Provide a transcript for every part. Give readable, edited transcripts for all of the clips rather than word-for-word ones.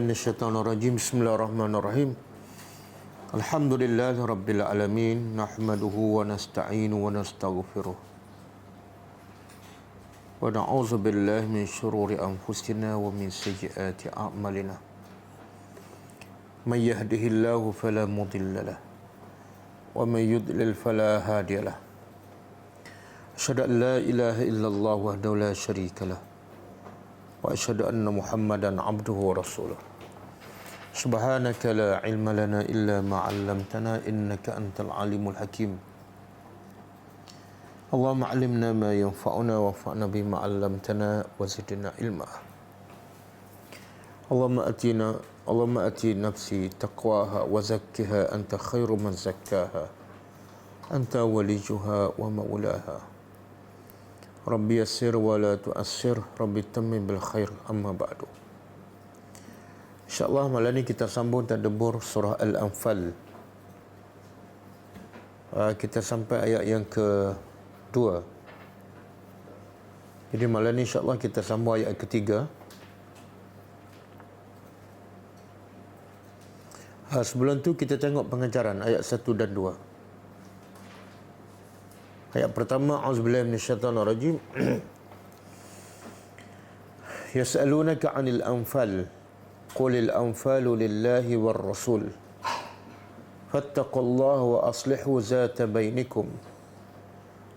minasyaitonirrajim. Bismillahirrahmanirrahim. Alhamdulillahi rabbil alamin. Nahmaduhu wa nasta'inu wa nastaghfiruh. Wa na'udzu billahi min syururi anfusina wa min sayyiati a'malina. May yahdihillahu fala mudilla lahu wa may yudlil fala hadiya lahu. Asyhadu an la ilaha illallah wahdahu la syarika lahu wa asyhadu anna Muhammadan abduhu wa rasuluh. Subhanaka la ilma lana illa ma 'allamtana innaka antal alimul hakim. Allahumma 'allimna ma yanfa'una wanfa'na bima 'allamtana wa zidna ilma. Allahumma ati nafsi taqwaha wa zakkiha anta khairu man zakkaha anta waliyuha wa maulaha. Rabbi yassir wa la tu'assir, Rabbi tammim bil khair, amma ba'du. InsyaAllah malam ni kita sambung tadabbur surah Al-Anfal. Kita sampai ayat yang ke-2. Jadi malam ni insyaAllah kita sambung ayat ketiga. Sebelum tu kita tengok pengajaran ayat 1 dan 2. Ayat pertama, auzubillahi minasyaitonirrajim. Yas'alunaka 'anil anfal qulil anfalu lillahi war rasul fattaqullaha wa aslihu zata bainikum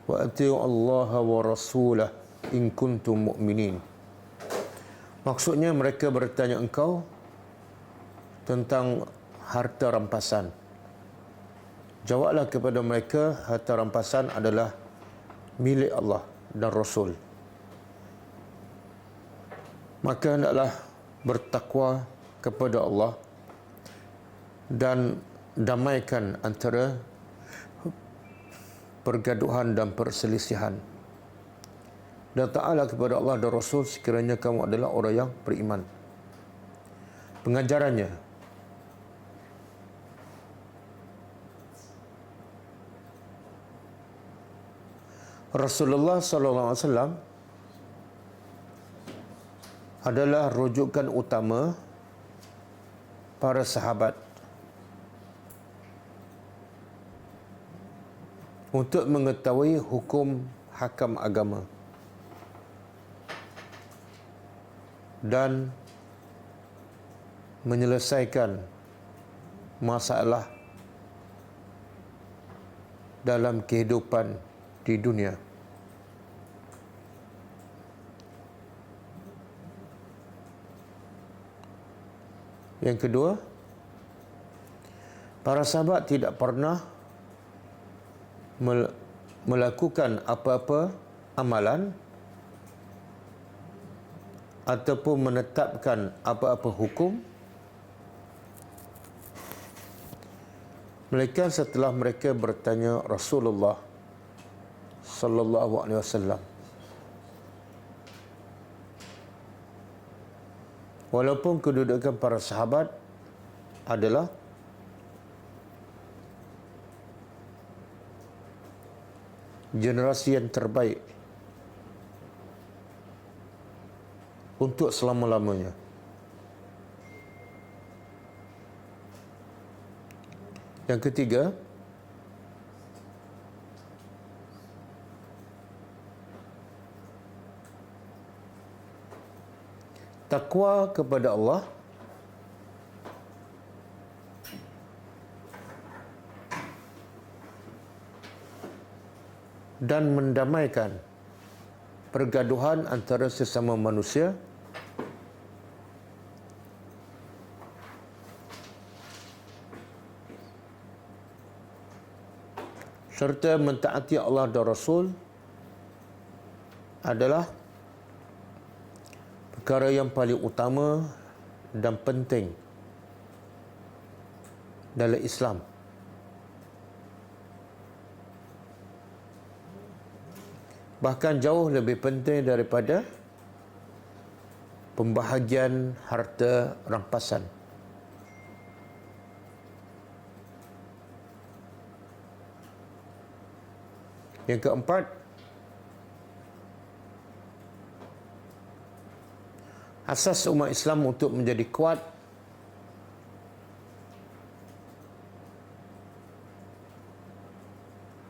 wa atii'u allaha wa rasulahu in kuntum mu'minin. Maksudnya mereka bertanya engkau tentang harta rampasan. Jawablah kepada mereka, harta rampasan adalah milik Allah dan Rasul. Maka hendaklah bertakwa kepada Allah dan damaikan antara pergaduhan dan perselisihan. Dan ta'ala kepada Allah dan Rasul sekiranya kamu adalah orang yang beriman. Pengajarannya, Rasulullah SAW adalah rujukan utama para sahabat untuk mengetahui hukum hakam agama dan menyelesaikan masalah dalam kehidupan di dunia. Yang kedua, para sahabat tidak pernah melakukan apa-apa amalan ataupun menetapkan apa-apa hukum melainkan setelah mereka bertanya Rasulullah sallallahu alaihi wasallam. Walaupun kedudukan para sahabat adalah generasi yang terbaik untuk selama-lamanya. Yang ketiga, takwa kepada Allah dan mendamaikan pergaduhan antara sesama manusia serta mentaati Allah dan Rasul adalah perkara yang paling utama dan penting dalam Islam. Bahkan jauh lebih penting daripada pembahagian harta rampasan. Yang keempat, asas umat Islam untuk menjadi kuat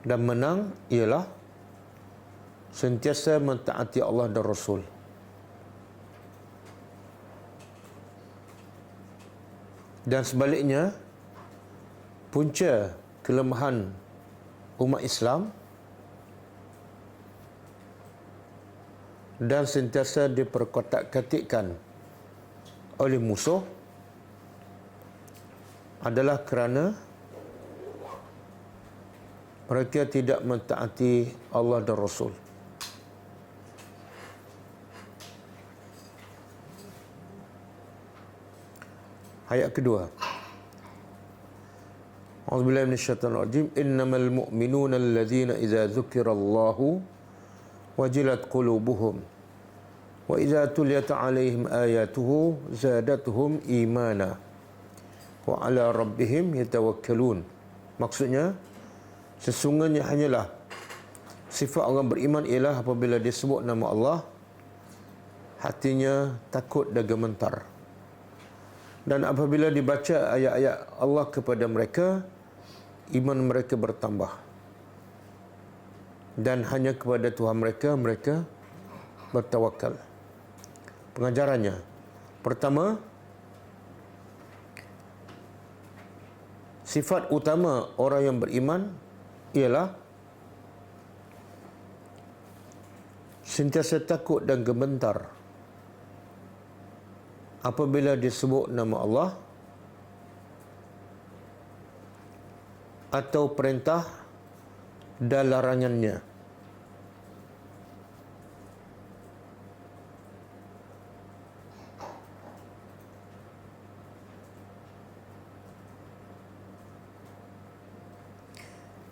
Dan menang ialah sentiasa mentaati Allah dan Rasul. Dan sebaliknya, punca kelemahan umat Islam dan sentiasa diperkotak-katikkan oleh musuh adalah kerana mereka tidak mentaati Allah dan Rasul. Ayat kedua. A'udzubillahi minasyaitonir rajim. Innamal mu'minuna alladzina idza dzukirallahu wajilat qulubuhum wa idza tuliyat 'alaihim ayatuhu zadatuhum imana wa 'ala rabbihim yatawakkalun. Maksudnya, sesungguhnya hanyalah sifat orang beriman ialah apabila disebut nama Allah, hatinya takut dan gemetar. Dan apabila dibaca ayat-ayat Allah kepada mereka, iman mereka bertambah. Dan hanya kepada Tuhan mereka bertawakal. Pengajarannya, pertama, sifat utama orang yang beriman ialah sentiasa takut dan gemetar apabila disebut nama Allah atau perintah dan larangannya.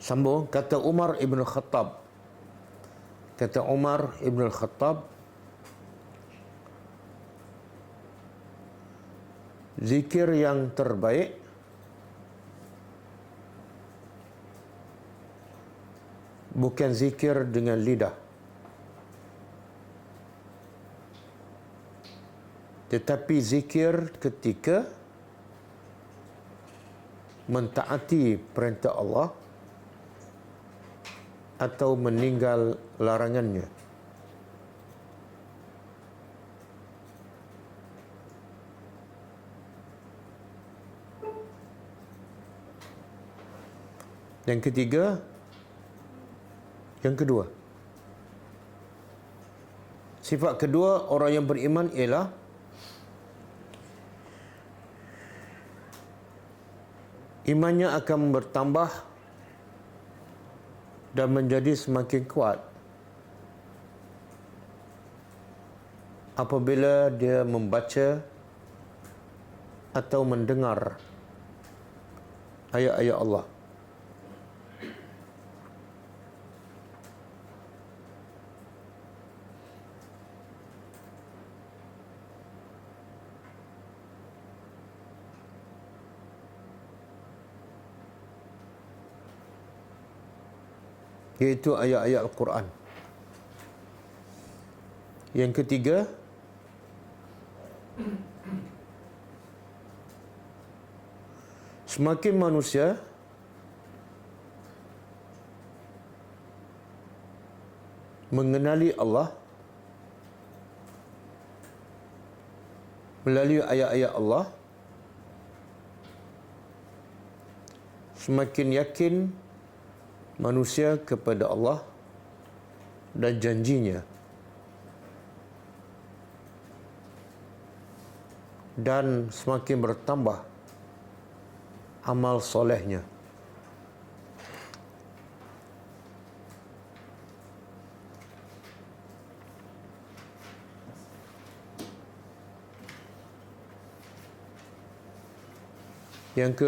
Sambung, kata Umar Ibn Khattab. Kata Umar Ibn Khattab, zikir yang terbaik bukan zikir dengan lidah, tetapi zikir ketika mentaati perintah Allah atau meninggal larangannya. Yang kedua, sifat kedua orang yang beriman ialah imannya akan bertambah dan menjadi semakin kuat apabila dia membaca atau mendengar ayat-ayat Allah. Iaitu ayat-ayat Al-Quran. Yang ketiga, semakin manusia mengenali Allah melalui ayat-ayat Allah, semakin yakin manusia kepada Allah dan janjinya, dan semakin bertambah amal solehnya. Yang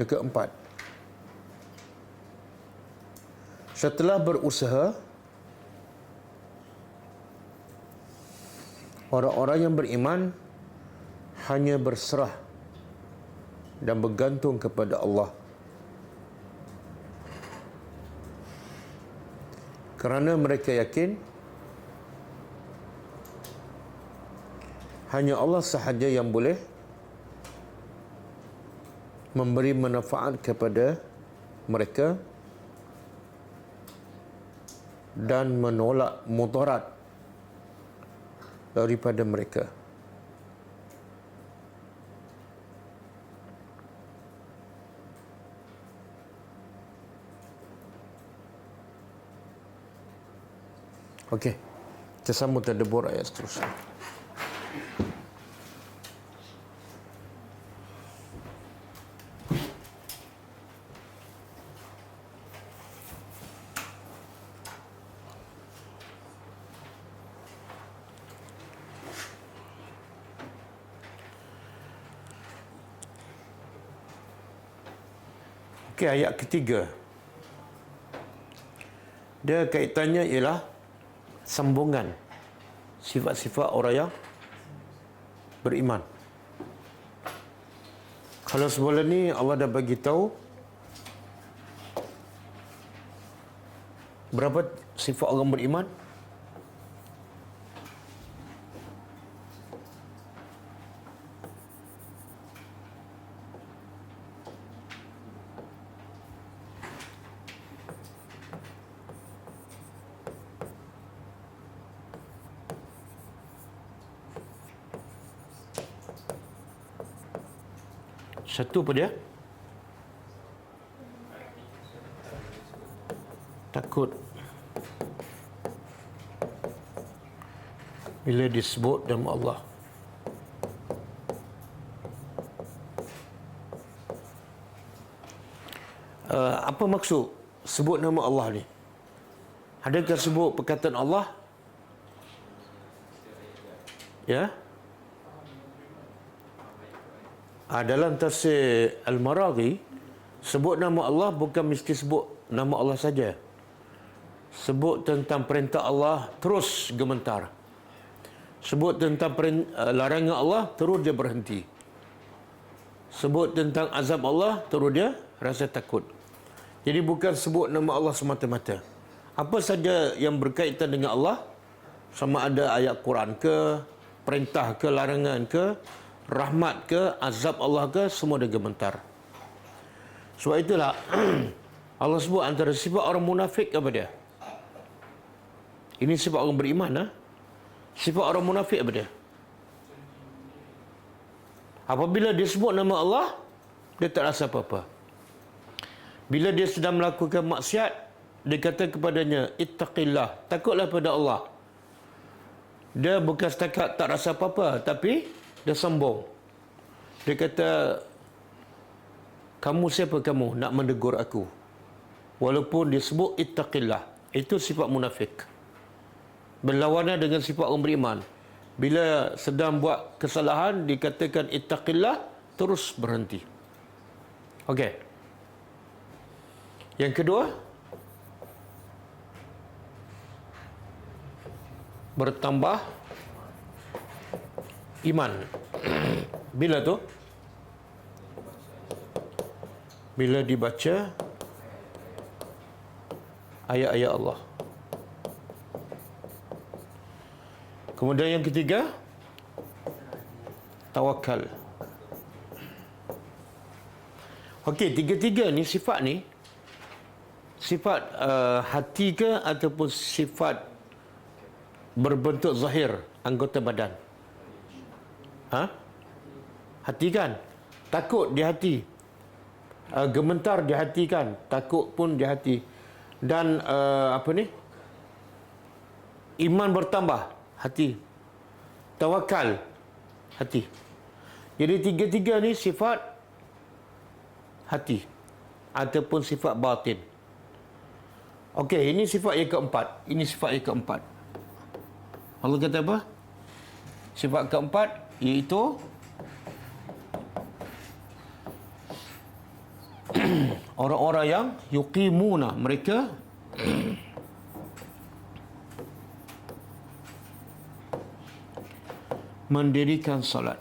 keempat, setelah berusaha, orang-orang yang beriman hanya berserah dan bergantung kepada Allah. Kerana mereka yakin hanya Allah sahaja yang boleh memberi manfaat kepada mereka dan menolak mudarat daripada mereka. Okey, kita sambung tadabbur ayat seterusnya. Okey, ayat ketiga. Dia kaitannya ialah sambungan sifat-sifat orang yang beriman. Kalau sebelum ni Allah dah bagi tahu berapa sifat orang beriman? Satu apa dia? Takut bila disebut nama Allah. Apa maksud sebut nama Allah ni? Adakah sebut perkataan Allah? Ya? Dalam tafsir Al-Maraghi, sebut nama Allah bukan mesti sebut nama Allah saja. Sebut tentang perintah Allah, terus gemetar. Sebut tentang larangan Allah, terus dia berhenti. Sebut tentang azab Allah, terus dia rasa takut. Jadi bukan sebut nama Allah semata-mata. Apa saja yang berkaitan dengan Allah, sama ada ayat Quran ke, perintah ke, larangan ke, rahmat ke, azab Allah ke, semua dia gemetar. Sebab itulah Allah sebut antara sifat orang munafik apa dia? Ini sifat orang beriman. Sifat orang munafik apa dia? Apabila dia sebut nama Allah, dia tak rasa apa-apa. Bila dia sedang melakukan maksiat, dia kata kepadanya, ittaqillah, takutlah pada Allah. Dia bukan setakat tak rasa apa-apa, tapi dia sombong. Dia kata, kamu siapa kamu nak menegur aku? Walaupun dia sebut ittaqillah. Itu sifat munafik. Berlawanan dengan sifat orang beriman. Bila sedang buat kesalahan, dikatakan ittaqillah, terus berhenti. Okey. Yang kedua, bertambah iman. Bila tu? Bila dibaca ayat-ayat Allah. Kemudian yang ketiga, tawakal. Okey, tiga-tiga ni sifat ni, sifat hati ke ataupun sifat berbentuk zahir anggota badan? Hati kan? Takut di hati. Gemetar di hati kan? Takut pun di hati. Dan iman bertambah, hati. Tawakal, hati. Jadi tiga-tiga ni sifat hati ataupun sifat batin. Okey, ini sifat yang keempat. Ini sifat yang keempat. Allah kata apa? Sifat keempat iaitu orang-orang yang yuqimuna, mereka mendirikan salat.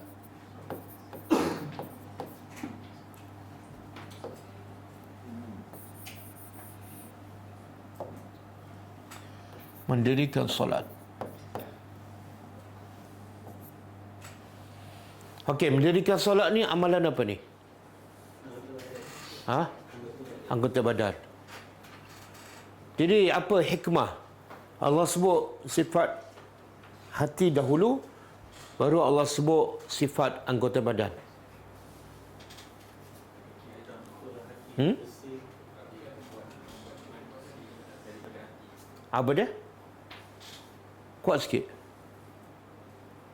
Mendirikan salat. Okey, mendirikan solat ni amalan apa ni? Anggota badan. Jadi apa hikmah Allah sebut sifat hati dahulu, baru Allah sebut sifat anggota badan. Apa dia? Kuat sikit.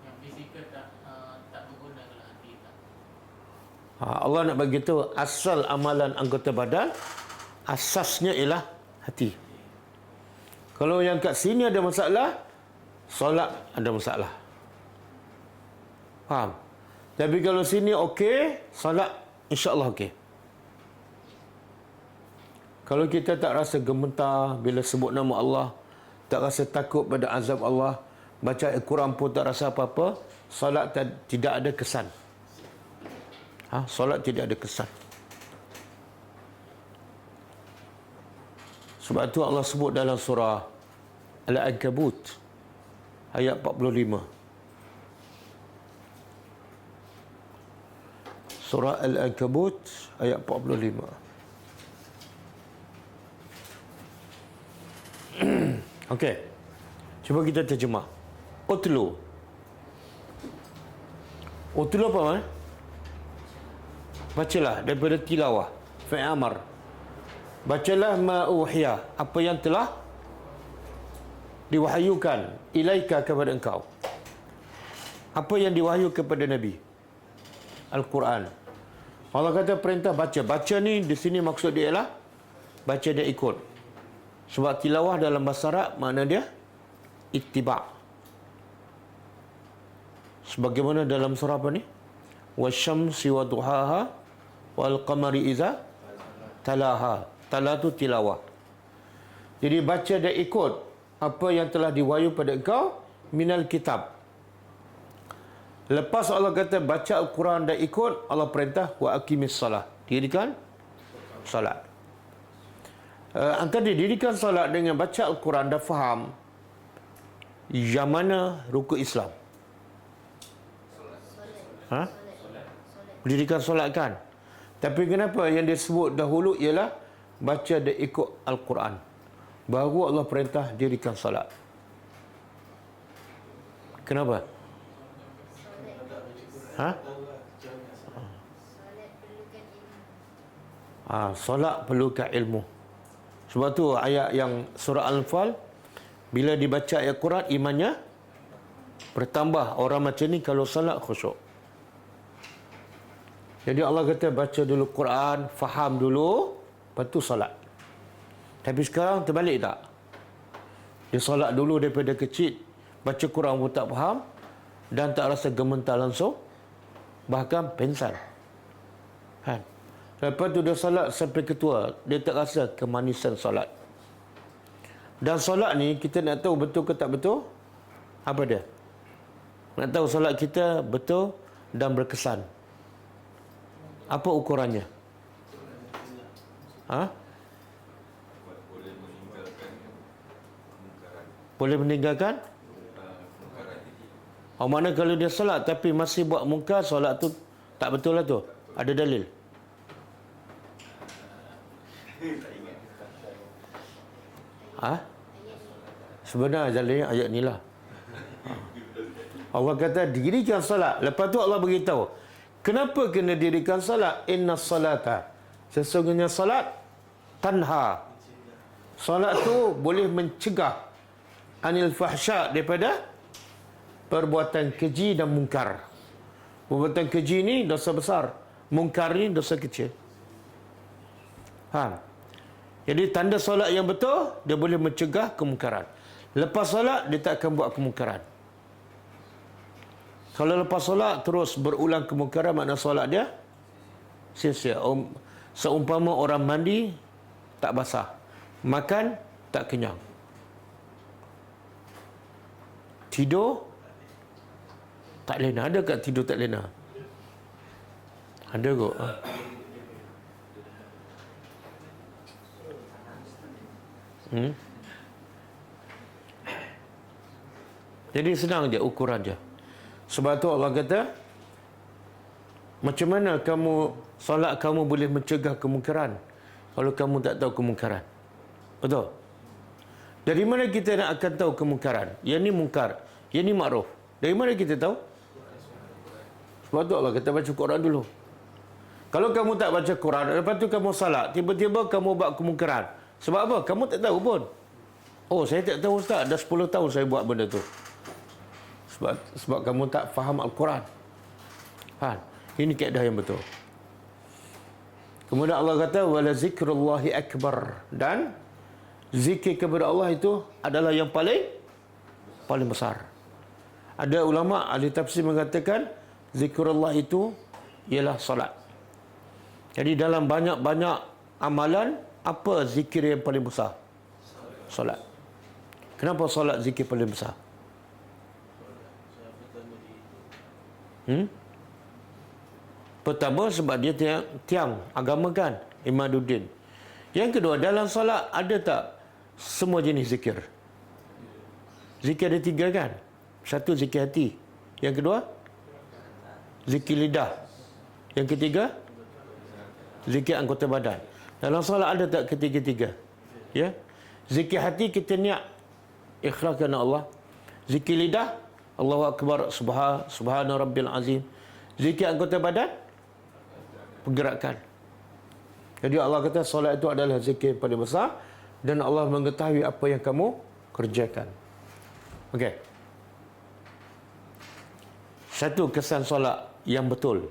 Yang fizikal tak berguna kalau hati tak. Allah nak bagi tahu asal amalan anggota badan, asasnya ialah hati. Kalau yang kat sini ada masalah, solat ada masalah. Faham? Tapi kalau sini okey, solat insya-Allah okey. Kalau kita tak rasa gemetar bila sebut nama Allah, tak rasa takut pada azab Allah, baca Al-Quran pun tak rasa apa-apa, solat tidak ada kesan. Solat tidak ada kesan. Sebab itu Allah sebut dalam surah Al-Ankabut ayat 45. Surah Al-Ankabut ayat 45. Okey. Cuba kita terjemah. Utlu. Utlu apa? Bacalah daripada tilawah. Fi'il amr. Bacalah ma'uhiya, apa yang telah diwahyukan ilaika kepada engkau. Apa yang diwahyu kepada Nabi? Al-Quran. Allah kata perintah baca. Baca ni di sini maksud dia ialah baca dia ikut. Sebab tilawah dalam bahasa Arab makna dia ittiba'. Sebagaimana dalam surah apa ni? Wasyamsi wa duhaha wal qamari iza talaha. Tala tu tilawah. Jadi baca dan ikut apa yang telah diwahyu pada engkau minal kitab. Lepas Allah kata baca Al-Quran dan ikut, Allah perintah wa aqimis salah. Dirikan salat. Antara dirikan salat dengan baca Al-Quran dah faham yang mana rukun Islam. Dirikan solat kan. Tapi kenapa yang disebut dahulu ialah baca dan ikut Al-Quran, baru Allah perintah dirikan solat. Kenapa? Solat perlukan ilmu. Sebab tu ayat yang surah Al-Anfal, bila dibaca ayat Quran imannya bertambah. Orang macam ni kalau solat khusyuk. Jadi Allah kata baca dulu Quran, faham dulu, lepas tu solat. Tapi sekarang terbalik tak? Dia solat dulu daripada kecil, baca Quran pun tak faham, dan tak rasa gemetar langsung, bahkan pensan. Kan? Lepas tu dia solat sampai ketua, dia tak rasa kemanisan solat. Dan solat ni kita nak tahu betul ke tak betul, apa dia? Nak tahu solat kita betul dan berkesan, apa ukurannya? Boleh meninggalkan? Mana kalau dia solat tapi masih buat mungkar, solat tu tak betul lah tu. Ada dalil? Sebenarnya dalilnya ayat ni lah. Allah kata dirikan solat. Lepas tu Allah beritahu kenapa kena dirikan solat. Inna salata, sesungguhnya solat tanha. Solat tu boleh mencegah anil fahsya, daripada perbuatan keji dan mungkar. Perbuatan keji ni dosa besar, mungkar ni dosa kecil. Jadi tanda solat yang betul, dia boleh mencegah kemungkaran. Lepas solat dia tak akan buat kemungkaran. Kalau lepas solat terus berulang kemungkaran, makna solat dia sia-sia. Seumpama orang mandi tak basah, makan tak kenyang, tidur tak lena. Ada kat tidur tak lena? Ada kot. Jadi senang je, ukuran je. Sebab tu Allah kata, macam mana kamu solat kamu boleh mencegah kemungkaran kalau kamu tak tahu kemungkaran? Betul? Dari mana kita nak akan tahu kemungkaran? Yang ni mungkar, yang ni makruf. Dari mana kita tahu? Sebab tu Allah kata baca Quran dulu. Kalau kamu tak baca Quran, lepas tu kamu salat, tiba-tiba kamu buat kemungkaran. Sebab apa? Kamu tak tahu pun. Oh, saya tak tahu Ustaz, dah 10 tahun saya buat benda tu. Sebab kamu tak faham Al-Quran. Faham? Ini kaedah yang betul. Kemudian Allah kata wala zikrullahi akbar, dan zikir kepada Allah itu adalah yang paling besar. Ada ulama ahli tafsir mengatakan zikrullah itu ialah solat. Jadi dalam banyak-banyak amalan, apa zikir yang paling besar? Solat. Kenapa solat zikir paling besar? Pertama sebab dia tiang agama kan, Imaduddin. Yang kedua, dalam solat ada tak semua jenis zikir? Zikir ada 3 kan? Satu zikir hati. Yang kedua, zikir lidah. Yang ketiga, zikir anggota badan. Dalam solat ada tak ketiga-tiga? Ya. Zikir hati kita niat ikhlas kerana Allah. Zikir lidah, Allahu Akbar, Subhana Rabbil Azim. Zikir anggota badan, pergerakan. Jadi Allah kata solat itu adalah zikir yang paling besar, dan Allah mengetahui apa yang kamu kerjakan. Okey. Satu, kesan solat yang betul.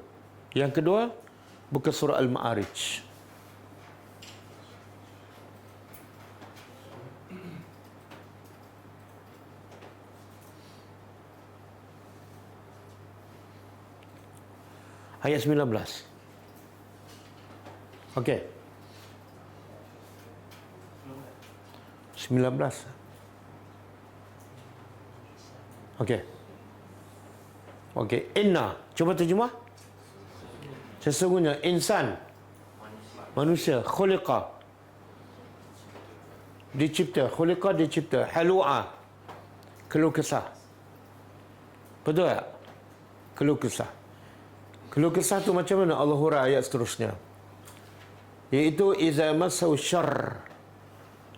Yang kedua, buka surah Al-Ma'arij. Ayat 19. Okey. 19. Okey. Okey. Inna. Cuba terjemah. Sesungguhnya insan, manusia, khuliqa, dicipta. Khuliqa dicipta. Halu'a, keluh kesah. Betul tak? Keluh kesah. Keluh kesah tu macam mana? Allah hurai ayat seterusnya. Iaitu iza masau syarr.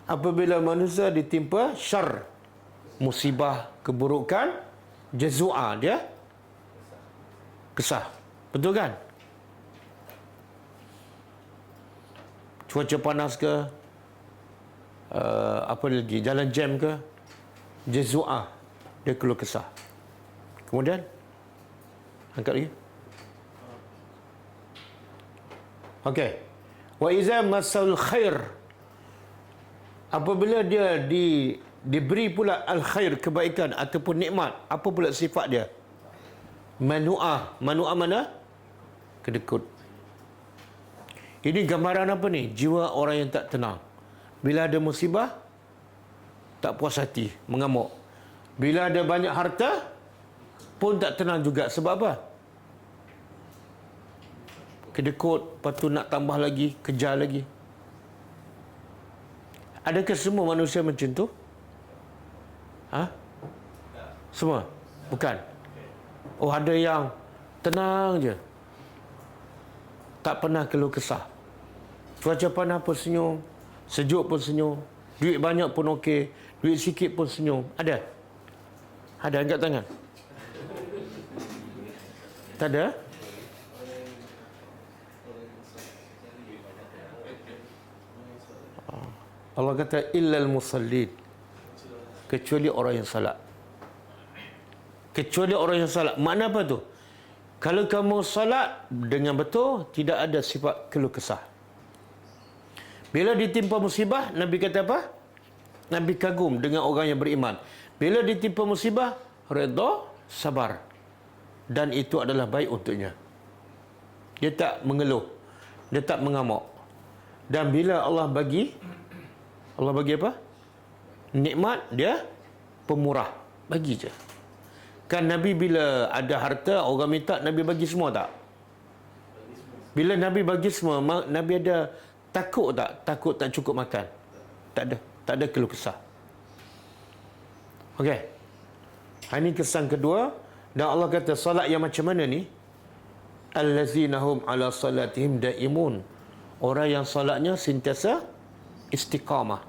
Apabila manusia ditimpa syarr, musibah, keburukan, jazua, dia kesah. Betul kan? Cuaca panas ke, apa lagi, jalan jam ke, jazua, dia keluh kesah. Kemudian angkat lagi. Okey. Wa iza masal khair, apabila dia diberi pula al-khair, kebaikan ataupun nikmat, apa pula sifat dia? Manu'ah. Manu'ah mana? Kedekut. Ini gambaran apa ni? Jiwa orang yang tak tenang. Bila ada musibah, tak puas hati, mengamuk. Bila ada banyak harta, pun tak tenang juga. Sebab apa? Kedekut, lepas tu nak tambah lagi, kejar lagi. Adakah semua manusia macam tu? Ha? Semua? Bukan. Oh, ada yang tenang je, tak pernah keluh kesah. Cuaca panas pun senyum, sejuk pun senyum, duit banyak pun okey, duit sikit pun senyum. Ada? Ada, angkat tangan. Tak ada? Allah kata illal musallin, kecuali orang yang salat. Kecuali orang yang salat. Makna apa tu? Kalau kamu salat dengan betul, tidak ada sifat keluh kesah. Bila ditimpa musibah, Nabi kata apa? Nabi kagum dengan orang yang beriman. Bila ditimpa musibah, redha, sabar. Dan itu adalah baik untuknya. Dia tak mengeluh, dia tak mengamuk. Dan bila Allah bagi apa? Nikmat, dia pemurah. Bagi je. Kan Nabi bila ada harta, orang minta, Nabi bagi semua tak? Bila Nabi bagi semua, Nabi ada takut tak? Takut tak cukup makan? Tak ada. Tak ada keluh kesah. Okey. Ini kesan kedua. Dan Allah kata, salat yang macam mana ni? Allazina hum ala salatihim daimun. Orang yang salatnya sentiasa istiqamah.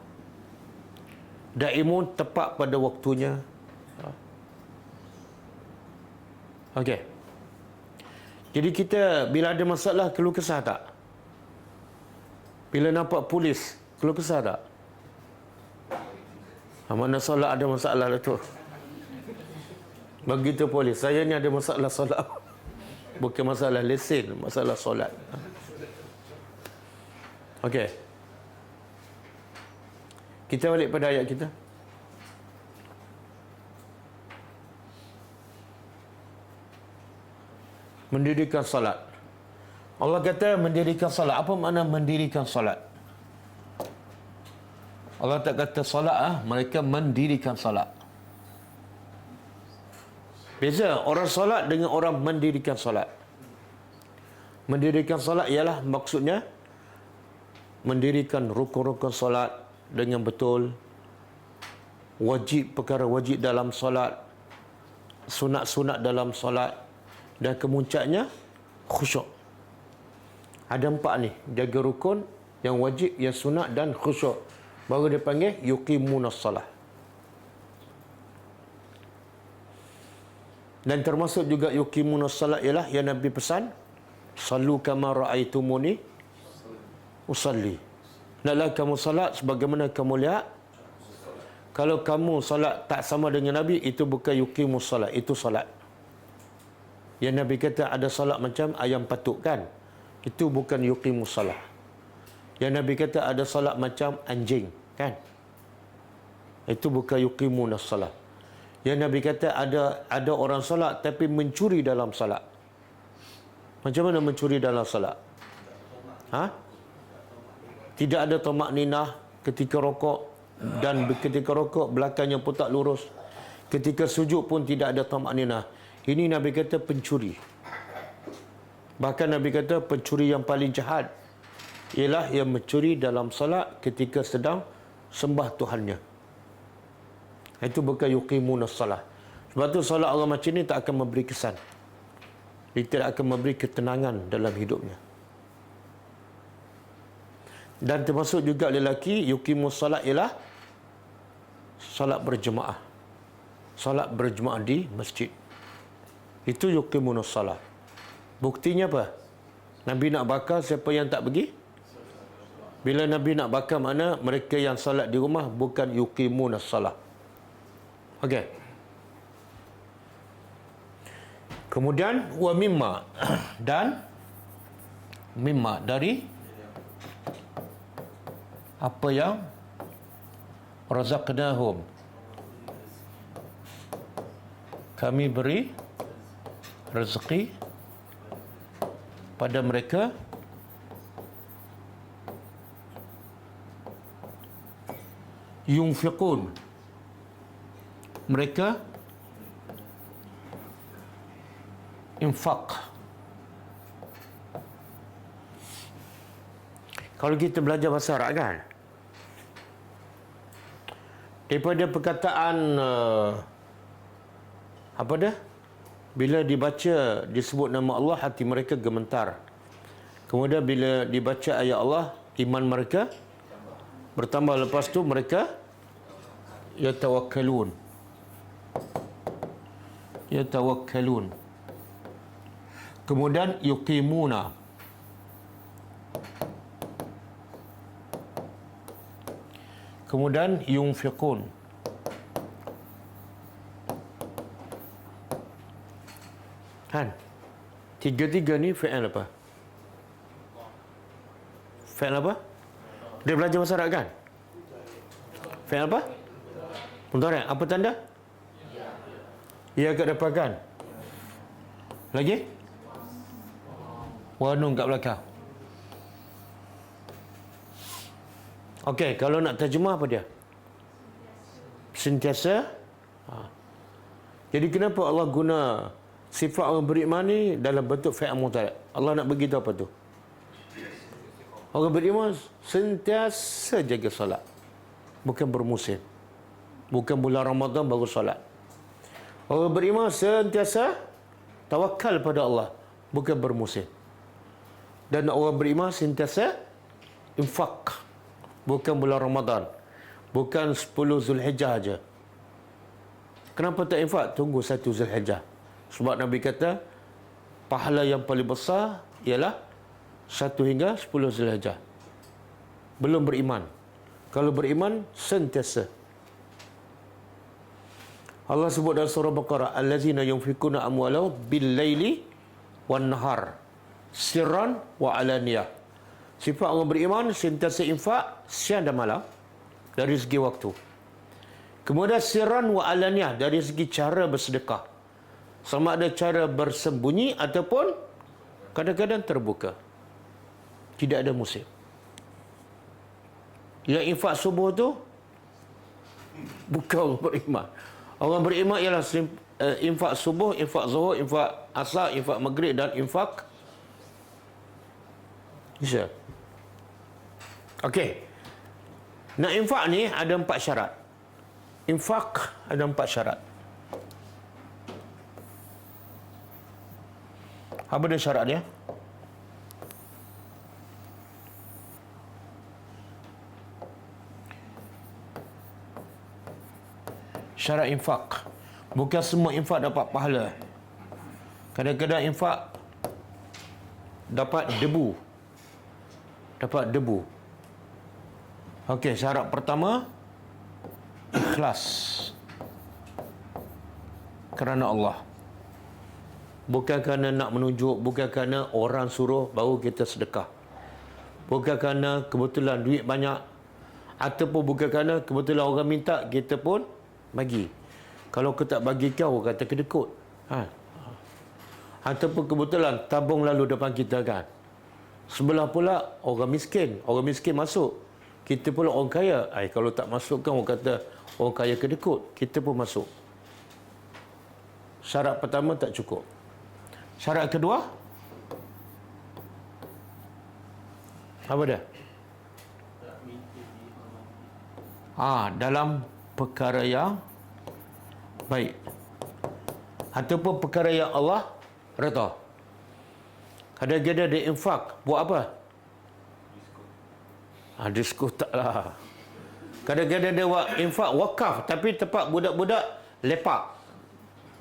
Daimun tepat pada waktunya. Okey. Jadi kita bila ada masalah keluh kesah tak? Bila nampak polis keluh kesah tak? Mana solat ada masalah lah tu. Begitu polis, saya ni ada masalah solat. Bukan masalah lesen, masalah solat. Okey. Kita balik pada ayat kita. Mendirikan salat. Allah kata mendirikan salat. Apa makna mendirikan salat? Allah tak kata salat, mereka mendirikan salat. Beza orang salat dengan orang mendirikan salat. Mendirikan salat ialah maksudnya mendirikan rukun-rukun salat dengan betul, wajib, perkara wajib dalam salat, sunat-sunat dalam salat, dan kemuncaknya khusyuk. Ada 4 ni, jaga rukun, yang wajib, yang sunat dan khusyuk. Baru dia panggil yuqimunas salah. Dan termasuk juga yuqimunas salat ialah yang Nabi pesan, sallu kama ra'aitumuni usalli. Naklah kamu salat sebagaimana kamu lihat. Kalau kamu salat tak sama dengan Nabi, itu bukan yuqimus salat, itu salat. Yang Nabi kata ada salat macam ayam patuk kan? Itu bukan yuqimus salat. Yang Nabi kata ada salat macam anjing kan? Itu bukan yuqimunas salat. Yang Nabi kata ada orang salat tapi mencuri dalam salat. Macam mana mencuri dalam salat? Tidak ada tamak ninah ketika rokok, dan ketika rokok belakangnya pun tak lurus. Ketika sujud pun tidak ada tamak ninah. Ini Nabi kata pencuri. Bahkan Nabi kata pencuri yang paling jahat ialah yang mencuri dalam salat ketika sedang sembah Tuhannya. Itu bukan yuqimunas salah. Sebab tu salat Allah macam ni tak akan memberi kesan. Dia tidak akan memberi ketenangan dalam hidupnya. Dan termasuk juga lelaki yuqimus salat ialah salat berjemaah. Salat berjemaah di masjid. Itu yuqimunas salat. Buktinya apa? Nabi nak bakar, siapa yang tak pergi? Bila Nabi nak bakar, mana mereka yang salat di rumah, bukan yuqimunas salat. Okey. Kemudian wa mimma, dan mimma dari apa yang razaqnahum, kami beri rezeki pada mereka, yunfiqun, mereka infak. Kalau kita belajar bahasa Arab kan, daripada perkataan apa dah, bila dibaca disebut nama Allah, hati mereka gemetar. Kemudian bila dibaca ayat Allah, iman mereka bertambah. Lepas tu mereka yatawakkalun. Kemudian yuqimuna, kemudian yunfiqun. Kan? Tiga-tiga ni fi'il apa? Fi'il apa? Dia belajar bahasa Arab kan? Fi'il apa? Mudhari'. Apa tanda? Ya kat depan kan? Lagi? Wanung kat belakang. Okey, kalau nak terjemah apa dia? Sentiasa. Jadi kenapa Allah guna sifat orang beriman ni dalam bentuk fi'il mudhari'? Allah nak beritahu apa tu? Orang beriman sentiasa jaga solat. Bukan bermusim. Bukan bulan Ramadan baru solat. Orang beriman sentiasa tawakal pada Allah. Bukan bermusim. Dan orang beriman sentiasa infak. Bukan bulan Ramadan. Bukan 10 Zulhijjah aja. Kenapa tak infak? Tunggu 1 Zulhijjah. Sebab Nabi kata, pahala yang paling besar ialah 1 hingga 10 Zulhijjah. Belum beriman. Kalau beriman, sentiasa. Allah sebut dalam surah Baqarah, allazina yunfikuna amwalahum bil-laili wan-nahar sirran wa alaniyah. Sifat orang beriman sentiasa infak siang dan malam dari segi waktu. Kemudian sirran wa alaniyah dari segi cara bersedekah. Sama ada cara bersembunyi ataupun kadang-kadang terbuka. Tidak ada musim. Yang infak subuh tu bukan orang beriman. Orang beriman ialah infak subuh, infak zuhur, infak asar, infak maghrib dan infak isya. Okey. Nak infak ni ada 4 syarat. Infak ada 4 syarat. Apa dia syarat dia? Syarat infak. Bukan semua infak dapat pahala. Kadang-kadang infak dapat debu. Dapat debu. Okey, syarat pertama ikhlas kerana Allah. Bukan kerana nak menunjuk, bukan kerana orang suruh baru kita sedekah. Bukan kerana kebetulan duit banyak, ataupun bukan kerana kebetulan orang minta kita pun bagi. Kalau kita tak bagi kau, kata kedekut. Ataupun kebetulan tabung lalu depan kita kan. Sebelah pula orang miskin. Orang miskin masuk. Kita pula orang kaya. Kalau tak masuk kan orang kata orang kaya kedekut. Kita pun masuk. Syarat pertama tak cukup. Syarat kedua, apa dia? Dalam perkara yang baik ataupun perkara yang Allah redha. Kadang-kadang dia infak buat apa? Disko taklah. Kadang-kadang dia buat infak wakaf tapi tempat budak-budak lepak.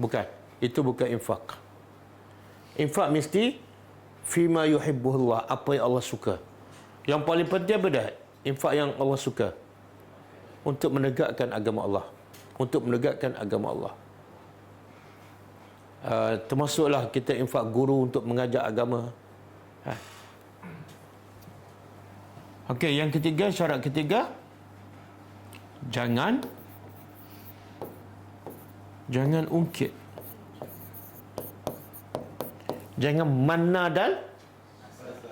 Bukan. Itu bukan infak. Infak mesti fima yuhibbuhullah, apa yang Allah suka. Yang paling penting apa dah? Infak yang Allah suka. Untuk menegakkan agama Allah. Untuk menegakkan agama Allah. Termasuklah kita infak guru untuk mengajar agama. Okey, yang ketiga, syarat ketiga, jangan ungkit. Jangan manna dan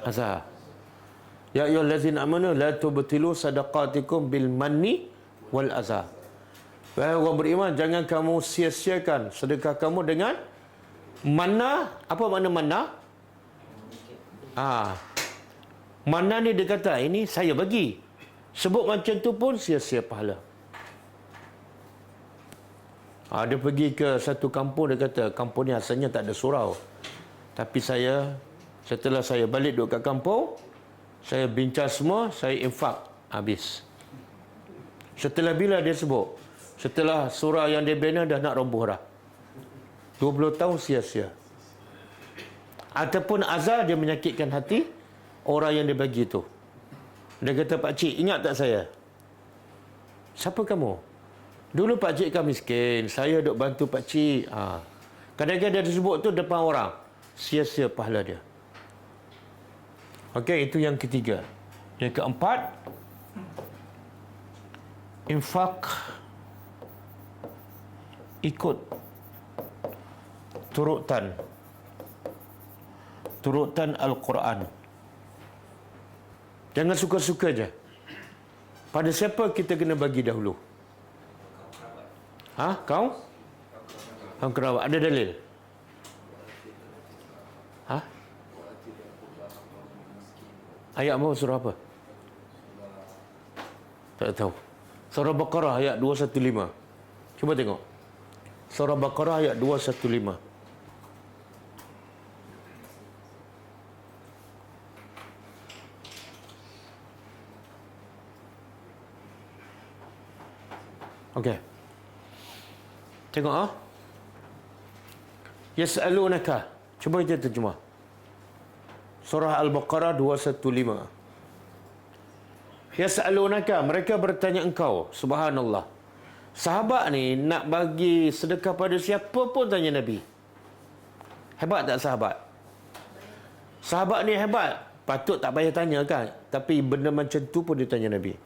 azar. Ya ayyuhallazina amanu la tubtilu sadaqatikum bil manni wal azar. Wahai orang beriman, jangan kamu sia-siakan sedekah kamu dengan manna. Apa makna manna? Manna ni dia kata, ini saya bagi. Sebut macam tu pun sia-sia pahala. Dia pergi ke satu kampung, dia kata, kampung ni asalnya tak ada surau. Tapi setelah saya balik duduk kat kampung, saya bincang semua, saya infak habis. Setelah bila dia sebut? Setelah surau yang dia bina dah nak roboh dah. 20 tahun sia-sia. Ataupun azar, dia menyakitkan hati orang yang dia bagi tu. Dia kata, pakcik, ingat tak saya? Siapa kamu? Dulu pakcik kan miskin, saya duk bantu pakcik. Kadang-kadang dia sebut tu depan orang. Sia-sia pahala dia. Okey, itu yang ketiga. Yang keempat, infak ikut turutan Al-Quran. Jangan suka-suka je. Pada siapa kita kena bagi dahulu? Kau? Kau kerabat. Ada dalil? Ayat apa? Surah apa? Tak tahu. Surah Baqarah ayat 215. Cuba tengok. Surah Baqarah ayat 215. Okey. Tengok ah. Yas'alunaka. Cuba kita terjemah. Surah Al-Baqarah 215. Yas'alunaka, mereka bertanya engkau. Subhanallah. Sahabat ni nak bagi sedekah pada siapa pun tanya Nabi. Hebat tak sahabat? Sahabat ni hebat. Patut tak payah tanya kan? Tapi benda macam tu pun ditanya Nabi.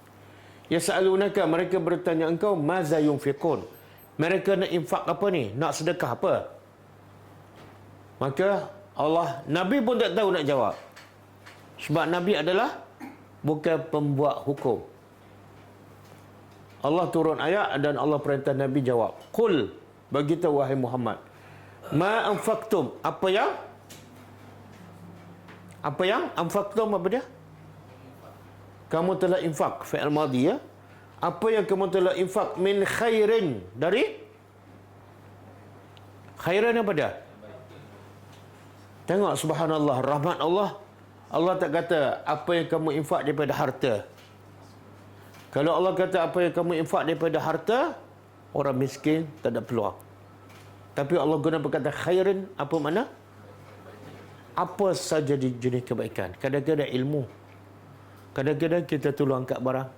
Yas'alunaka, mereka bertanya engkau, maza yunfiqun. Mereka nak infak apa ni? Nak sedekah apa? Maka Allah, Nabi pun tak tahu nak jawab. Sebab Nabi adalah bukan pembuat hukum. Allah turun ayat dan Allah perintah Nabi jawab. Qul, beritahu wahai Muhammad. Ma anfaqtum, apa yang anfaqtum apa dia? Kamu telah infak, fi'il madhi ya. Apa yang kamu telah infak min khairin, dari khairan apa dia? Tengok subhanallah, rahmat Allah. Allah tak kata apa yang kamu infak daripada harta. Kalau Allah kata apa yang kamu infak daripada harta, orang miskin tak ada peluang. Tapi Allah guna berkata khairin, apa makna? Apa saja jenis kebaikan. Kadang-kadang ilmu. Kadang-kadang kita tolong angkat barang.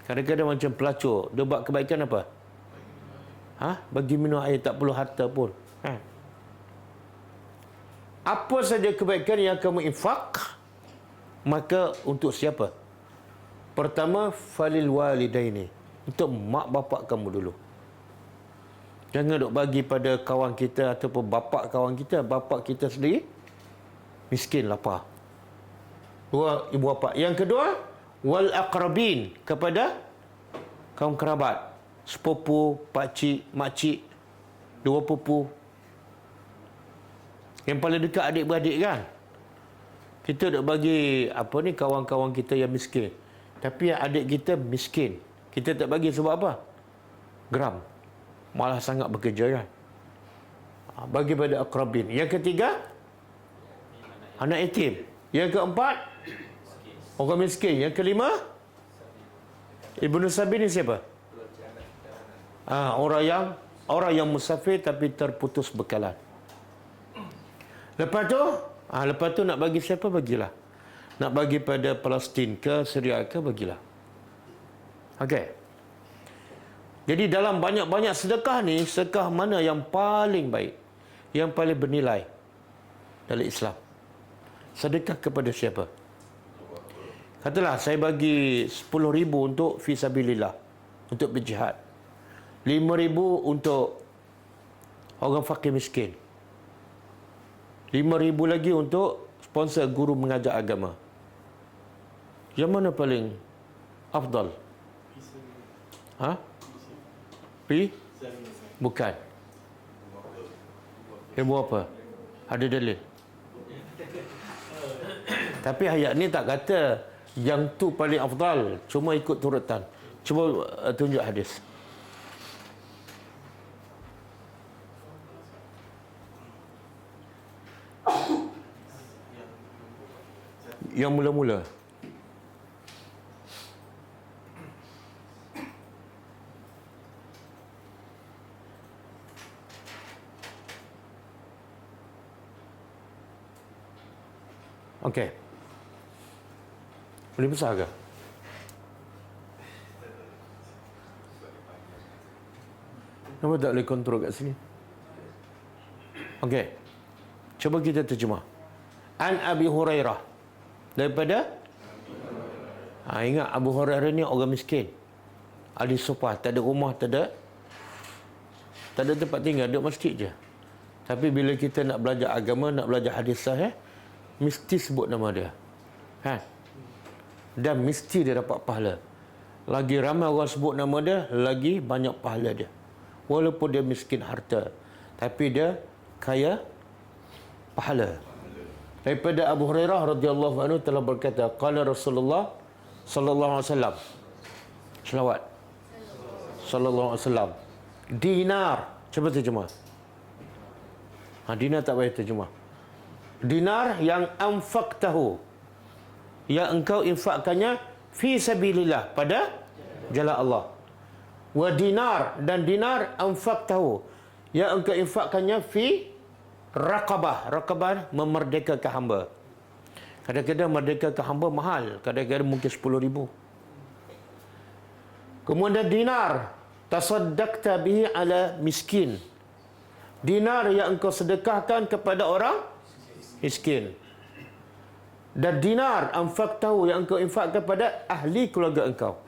Kadang-kadang macam pelacur. Dia buat kebaikan apa? Bagi minum air tak perlu harta pun. Apa saja kebaikan yang kamu infak, maka untuk siapa? Pertama, falil walidaini. Untuk mak bapak kamu dulu. Jangan duk bagi pada kawan kita ataupun bapak kawan kita. Bapak kita sendiri miskin, lapar. Dua, ibu bapa. Yang kedua, wal aqrabin, kepada kaum kerabat. Sepupu, pakcik, makcik, dua pupu. Yang paling dekat adik-beradik kan. Kita duk bagi kawan-kawan kita yang miskin. Tapi yang adik kita miskin. Kita tak bagi sebab apa? Geram. Malah sangat bekerja kan. Bagi pada aqrabin. Yang ketiga, anak yatim. Yang keempat, orang miskin. Yang kelima, Ibnu Sabil ni siapa? Orang yang musafir tapi terputus bekalan. Lepas tu nak bagi siapa, bagilah. Nak bagi pada Palestin ke Syria ke, bagilah. Okey. Jadi dalam banyak-banyak sedekah ni, sedekah mana yang paling baik, yang paling bernilai dalam Islam? Sedekah kepada siapa? Katalah saya bagi 10,000 untuk fisabilillah, untuk berjihad. 5,000 untuk orang fakir miskin. 5,000 lagi untuk sponsor guru mengajar agama. Yang mana paling afdal? Bukan. Ilmu apa? Ada dalil. Tapi ayat ni tak kata yang tu paling afdal, cuma ikut turutan. Cuba tunjuk hadis. Yang mula-mula. Okey. Boleh besar ke? Kenapa tak boleh kontrol kat sini? Okey. Cuba kita terjemah. An Abi Hurairah. Daripada ingat Abu Hurairah ni orang miskin. Ahli sufah, tak ada rumah, tak ada tempat tinggal, duduk masjid je. Tapi bila kita nak belajar agama, nak belajar hadis sahih, mesti sebut nama dia. Dan mesti dia dapat pahala. Lagi ramai orang sebut nama dia, lagi banyak pahala dia. Walaupun dia miskin harta, tapi dia kaya pahala. Daripada Abu Hurairah radhiyallahu anhu telah berkata, qala Rasulullah sallallahu alaihi wasallam. Selawat. Sallallahu alaihi wasallam. Dinar. Cuba terjemah. Dinar tak payah terjemah. Dinar yang anfaqtahu, yang engkau infakkannya fi sabilillah, pada jalan Allah. Wa dinar, dan dinar anfaqtahu, yang engkau infakkannya fi raqabah. Raqabah memerdekakan hamba. Kadang-kadang merdekakan hamba mahal, kadang-kadang mungkin 10,000. Kemudian dinar, tasaddaqta bihi ala miskin. Dinar yang engkau sedekahkan kepada orang miskin. Dan dinar anfaqtahu, yang engkau infak kepada ahli keluarga engkau.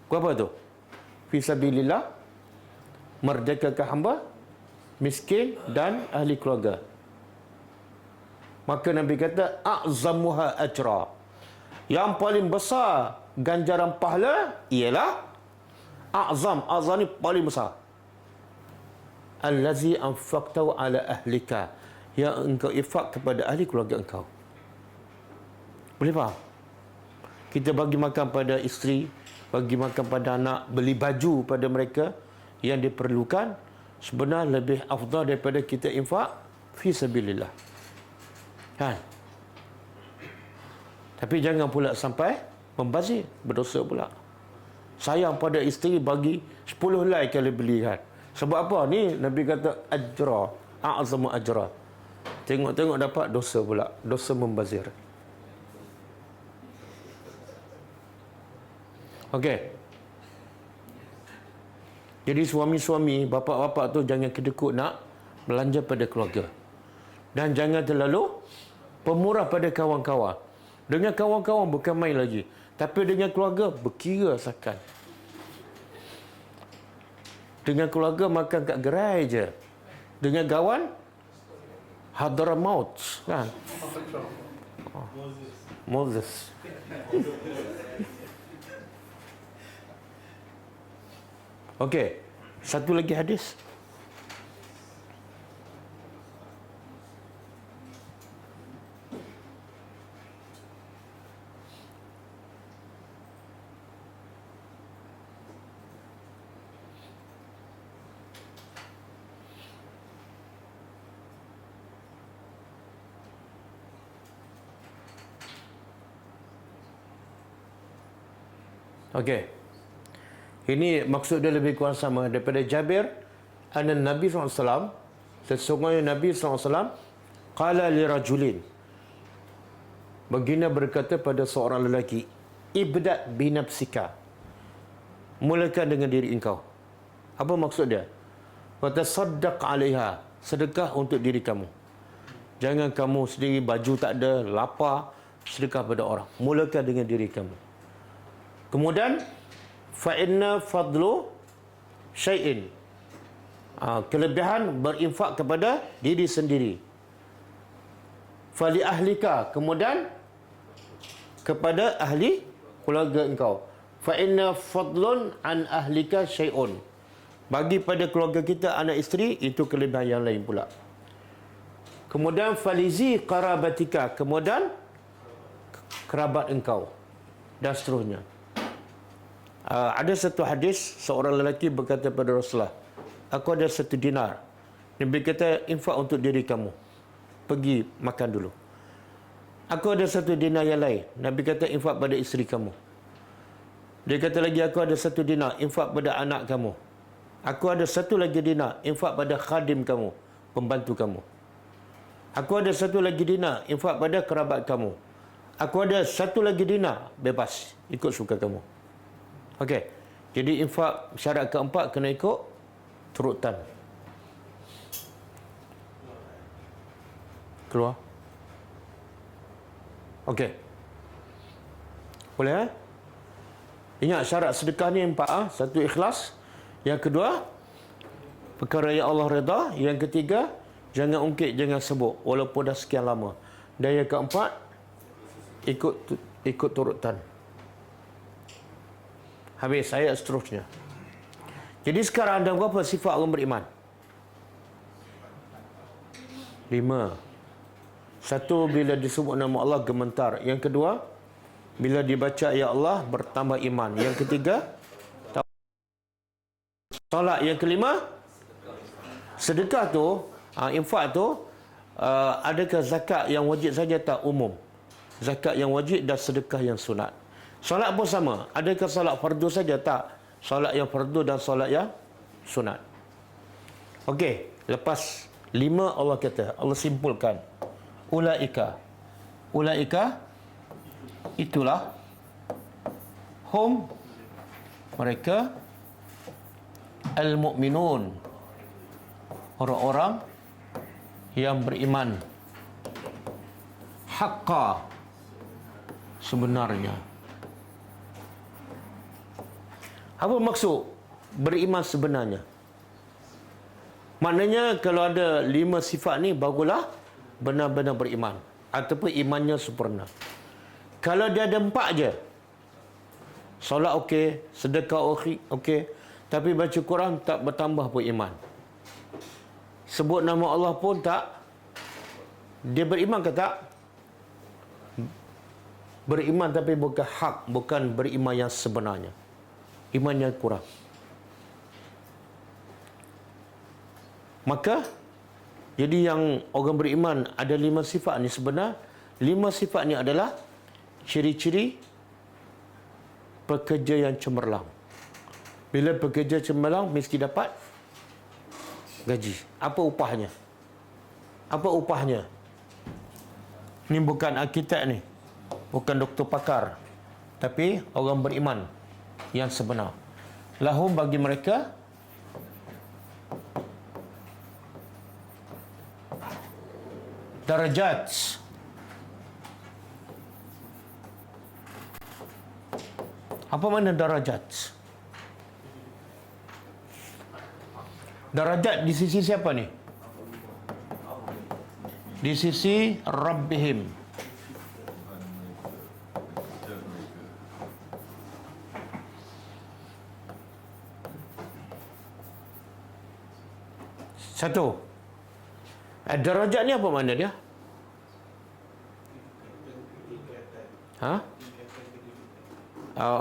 Berapa tu? Fisabilillah, merdekakan hamba, miskin dan ahli keluarga. Maka Nabi kata a'zamuha ajra, yang paling besar ganjaran pahala ialah a'zam. A'zam ni paling besar. Allazi anfaqtahu ala ahlika, yang engkau infak kepada ahli keluarga engkau. Boleh faham? Kita bagi makan pada isteri, bagi makan pada anak, beli baju pada mereka yang diperlukan, sebenarnya lebih afdal daripada kita infak fi sabilillah. Kan? Tapi jangan pula sampai membazir, berdosa pula. Sayang pada isteri, bagi 10 helai kali beli, kan. Sebab apa? Ni Nabi kata ajra, a'zamu ajra. Tengok-tengok dapat dosa pula, dosa membazir. Okey. Jadi suami-suami, bapa-bapa tu jangan kedekut nak belanja pada keluarga. Dan jangan terlalu pemurah pada kawan-kawan. Dengan kawan-kawan bukan main lagi, tapi dengan keluarga berkira sakan. Dengan keluarga makan kat gerai je. Dengan kawan Hadramaut, kan? Oh. Moses. Okey, satu lagi hadis. Okey. Ini maksud dia lebih kurang sama daripada Jabir, anna Nabi SAW, sesungguhnya Nabi SAW qala li rajulin, baginda berkata pada seorang lelaki, ibda bi nafsika, mulakan dengan diri engkau. Apa maksud dia? Wa tasaddaq 'alaiha, sedekah untuk diri kamu. Jangan kamu sendiri baju tak ada, lapar, sedekah pada orang. Mulakan dengan diri kamu. Kemudian fa inna fadlu syai'in, kelebihan berinfak kepada diri sendiri. Fali ahlika, kemudian kepada ahli keluarga engkau. Fa inna fadlun an ahlika syai'un, bagi pada keluarga kita, anak isteri, itu kelebihan yang lain pula. Kemudian falizi qarabatika, kemudian kerabat engkau, dan seterusnya. Ada satu hadis, seorang lelaki berkata pada Rasulullah, aku ada 1 dinar. Nabi kata, infak untuk diri kamu, pergi makan dulu. Aku ada 1 dinar yang lain. Nabi kata, infak pada isteri kamu. Dia kata lagi, aku ada 1 dinar, infak pada anak kamu. Aku ada 1 lagi dinar, infak pada khadim kamu, pembantu kamu. Aku ada 1 lagi dinar, infak pada kerabat kamu. Aku ada 1 lagi dinar, bebas, ikut suka kamu. Okey. Jadi infak syarat keempat kena ikut turutan. Keluar. Okey. Boleh, eh? Ingat syarat sedekah ni 4. 1, ikhlas. Yang kedua, perkara yang Allah redha. Yang ketiga, jangan ungkit, jangan sebut walaupun dah sekian lama. Dan yang keempat, ikut turutan. Habis ayat seterusnya. Jadi sekarang ada berapa sifat orang beriman? 5. 1, bila disebut nama Allah gemetar. Yang kedua, bila dibaca ayat Allah bertambah iman. Yang ketiga, solat. Yang kelima, sedekah tu, infak tu, adakah zakat yang wajib saja tak umum? Zakat yang wajib dan sedekah yang sunat. Solat pun sama. Adakah solat fardu saja? Tak. solat yang fardu dan solat yang sunat. Okey, lepas 5 Allah kata, Allah simpulkan. Ulaika itulah hum mereka al-mu'minun, orang-orang yang beriman haqqa, sebenarnya. Apa maksud beriman sebenarnya? Maknanya kalau ada 5 sifat ni barulah benar-benar beriman ataupun imannya sempurna. Kalau dia ada 4 je, solat okey, sedekah okey, tapi baca Quran tak bertambah pun iman. Sebut nama Allah pun tak, dia beriman ke tak? Beriman tapi bukan hak, bukan beriman yang sebenarnya. Iman yang kurang. Maka jadi yang orang beriman ada 5 sifat ni, sebenar 5 sifat ni adalah ciri-ciri pekerja yang cemerlang. Bila pekerja cemerlang mesti dapat gaji. Apa upahnya? Apa upahnya? Ni bukan arkitek ni, bukan doktor pakar, tapi orang beriman yang sebenar. Lahum, bagi mereka, darajat. Apa makna darajat? Darajat di sisi siapa ni? Di sisi Rabbihim. Satu. Darajat ni apa makna dia?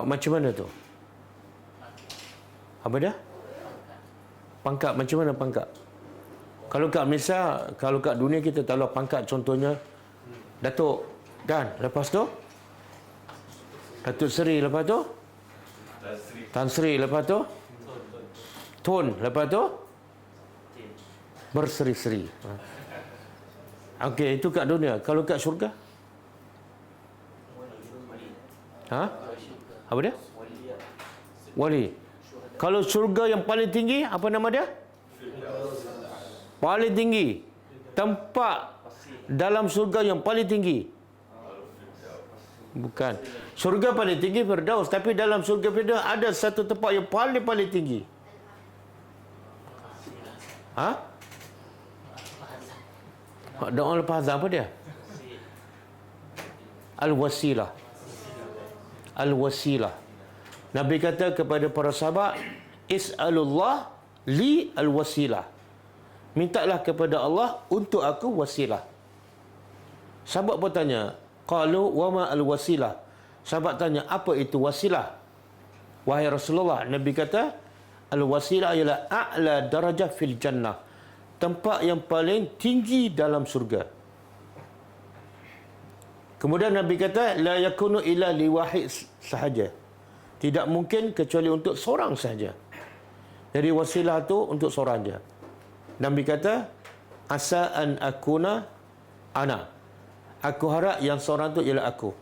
Macam mana tu? Apa dia? Pangkat. Macam mana pangkat? Kalau kat Malaysia, kalau kat dunia kita tahu pangkat, contohnya Datuk, kan? Lepas tu Datuk Seri, lepas tu Tan Sri, lepas tu Tun, lepas tu berseri-seri. Okey, itu kat dunia. Kalau kat syurga? Apa dia? Wali. Kalau syurga yang paling tinggi, apa nama dia? Paling tinggi. Tempat dalam syurga yang paling tinggi. Bukan. Syurga paling tinggi Firdaus, tapi dalam syurga Firdaus ada satu tempat yang paling tinggi. Doa lepas azan apa dia? Al-wasilah. Al-wasilah. Nabi kata kepada para sahabat, is'alullah li al-wasilah. Mintalah kepada Allah untuk aku wasilah. Sahabat pun tanya, qalu wa ma al-wasilah? Sahabat tanya, apa itu wasilah? Wahai Rasulullah, Nabi kata, al-wasilah ialah a'la darajah fil jannah. Tempat yang paling tinggi dalam surga. Kemudian Nabi kata, la yakunu illa liwahid sahaja. Tidak mungkin kecuali untuk seorang sahaja. Jadi wasilah tu untuk seorang saja. Nabi kata, asa an akuna ana. Aku harap yang seorang tu ialah aku.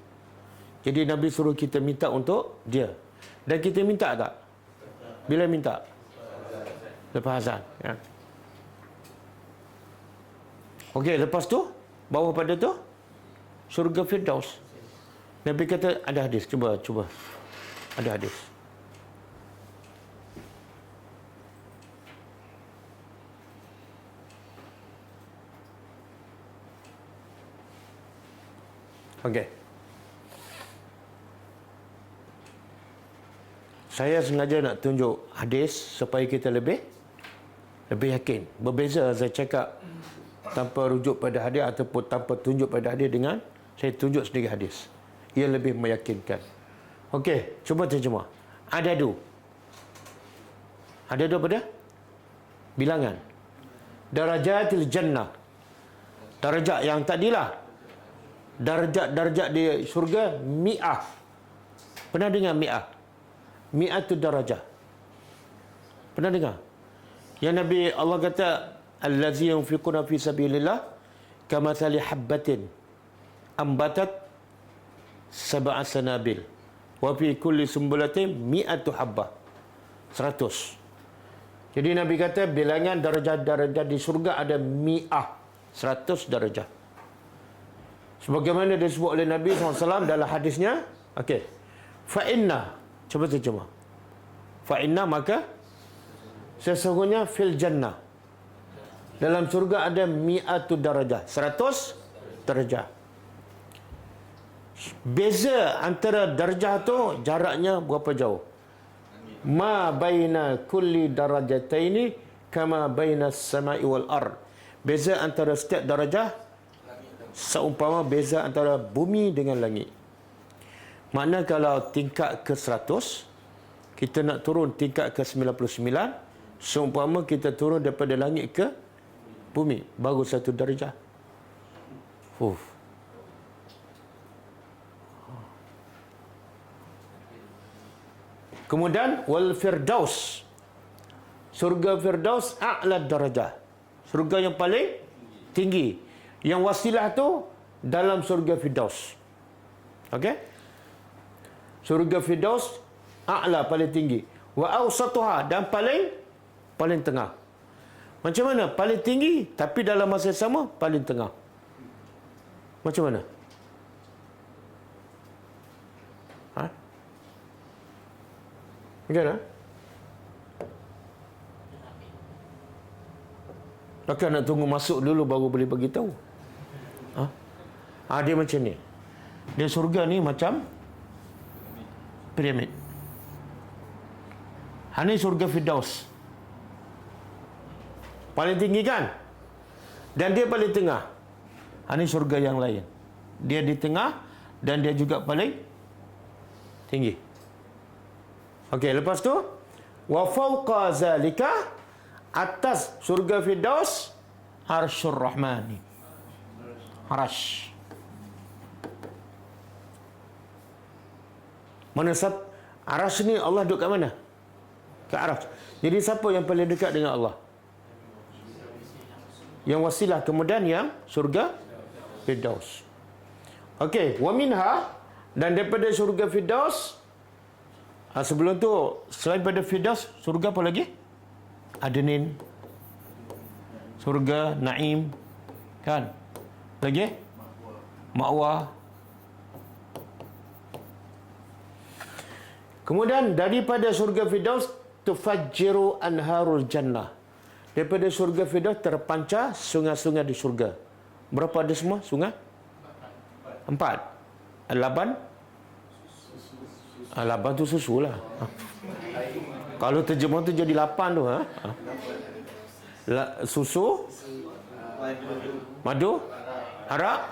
Jadi Nabi suruh kita minta untuk dia. Dan kita minta tak? Bila minta? Lepas azan. Ya. Okey, lepas tu, bawah pada tu, syurga Firdaus. Nabi kata, ada hadis. Cuba. Ada hadis. Okey. Saya sengaja nak tunjuk hadis supaya kita lebih yakin. Berbeza saya cakap tanpa rujuk pada hadis ataupun tanpa tunjuk pada hadis dengan saya tunjuk sendiri hadis. Ia lebih meyakinkan. Okey, cuba terjemah. Adadu. Adadu apa dia? Bilangan. Darajatil jannah. Darajat yang tadilah. Darjat di syurga mi'ah. Pernah dengar mi'ah? Mi'ah tu darajah. Pernah dengar? Yang Nabi Allah kata, allazi yunfiquna fi sabilillah kamathali habbatin ambatat sab'a sanabil wa fi kulli sumbulatin mi'atu habbah. 100. Jadi Nabi kata bilangan darjah-darjah di surga ada mi'ah, 100 darjah. Sebagaimana disebut oleh Nabi SAW dalam hadisnya. Okey. Fa'inna. Cuba terjemah. Fa'inna maka sesungguhnya fil jannah. Dalam surga ada mi'atu darjah. 100 darjah. Beza antara darjah tu jaraknya berapa jauh? Ma baina kulli darajataini kama baina as-sama'i wal ard. Beza antara setiap darjah seumpama beza antara bumi dengan langit. Makna kalau tingkat ke 100, kita nak turun tingkat ke 99, seumpama kita turun daripada langit ke bumi, baru 1 darjah. Kemudian wal firdaus. Surga firdaus a'la darajah. Surga yang paling tinggi. Yang wasilah tu dalam surga firdaus. Okey? Surga firdaus a'la paling tinggi. Wa awsatuha dan paling tengah. Macam mana? Paling tinggi tapi dalam masa yang sama paling tengah. Macam mana? Kan? Takkan nak tunggu masuk dulu baru boleh bagi tahu. Dia macam ni. Dia surga ni macam piramid. Ini surga Firdaus. Paling tinggi kan? Dan dia paling tengah. Ini surga yang lain. Dia di tengah dan dia juga paling tinggi. Okey, lepas tu wa fawqa zalika, atas surga Firdaus arsyur rahmani. Arash. Mana arash ni Allah duduk kat mana? Kat arash. Jadi siapa yang paling dekat dengan Allah? Yang wasilah, kemudian yang surga Firdaus. Okey, wa minha, dan daripada surga Firdaus. Sebelum tu, selain pada Firdaus, surga apa lagi? Adnin, surga Naim, kan? Lagi? Ma'wa. Kemudian daripada surga Firdaus tufajjiru anharul jannah. Daripada surga Firdaus terpancar sungai-sungai di surga. Berapa ada semua sungai? 4. 8. Lapan tu susu lah. Kalau terjemah tu jadi 8 tu. Susu, madu, arak.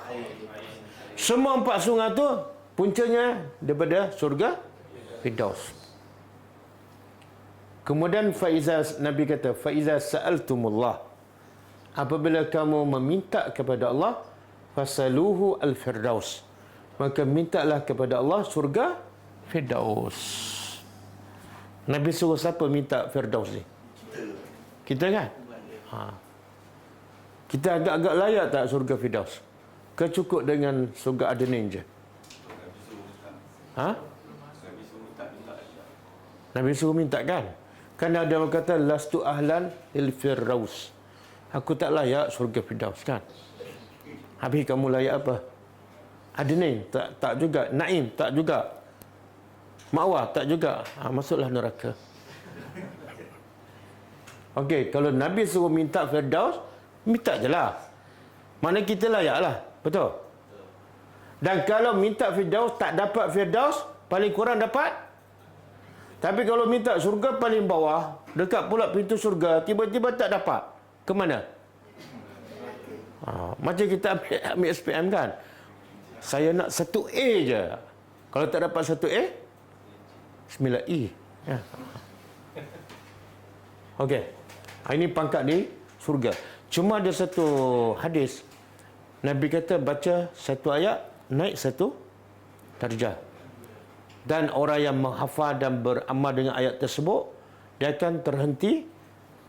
Semua 4 sungai tu puncanya daripada surga Firdaus. Kemudian Nabi kata, faiza sa'altumullah, apabila kamu meminta kepada Allah, fasaluhu al-firdaus, maka mintalah kepada Allah surga Firdaus. Nabi suruh siapa minta Firdaus ni? Kita kan? Kita agak-agak layak tak surga Firdaus? Kecukup dengan surga Adnin je? Nabi suruh minta kan? Kan ada orang kata lastu ahlan il Firdaus. Aku tak layak surga Firdaus kan? Habis kamu layak apa? Adnin tak juga. Naim tak juga. Ma'wa tak juga. Masuklah neraka. Okey, kalau Nabi suruh minta Firdaus, minta je lah. Mana kita layak lah. Betul? Dan kalau minta Firdaus, tak dapat Firdaus, paling kurang dapat. Tapi kalau minta surga paling bawah, dekat pula pintu surga, tiba-tiba tak dapat. Ke mana? Macam kita ambil SPM kan. Saya nak 1A je. Kalau tak dapat 1A, 9E. Ya. Okey. Ini pangkat di surga. Cuma ada satu hadis. Nabi kata baca satu ayat, naik satu darjah. Dan orang yang menghafal dan beramal dengan ayat tersebut, dia akan terhenti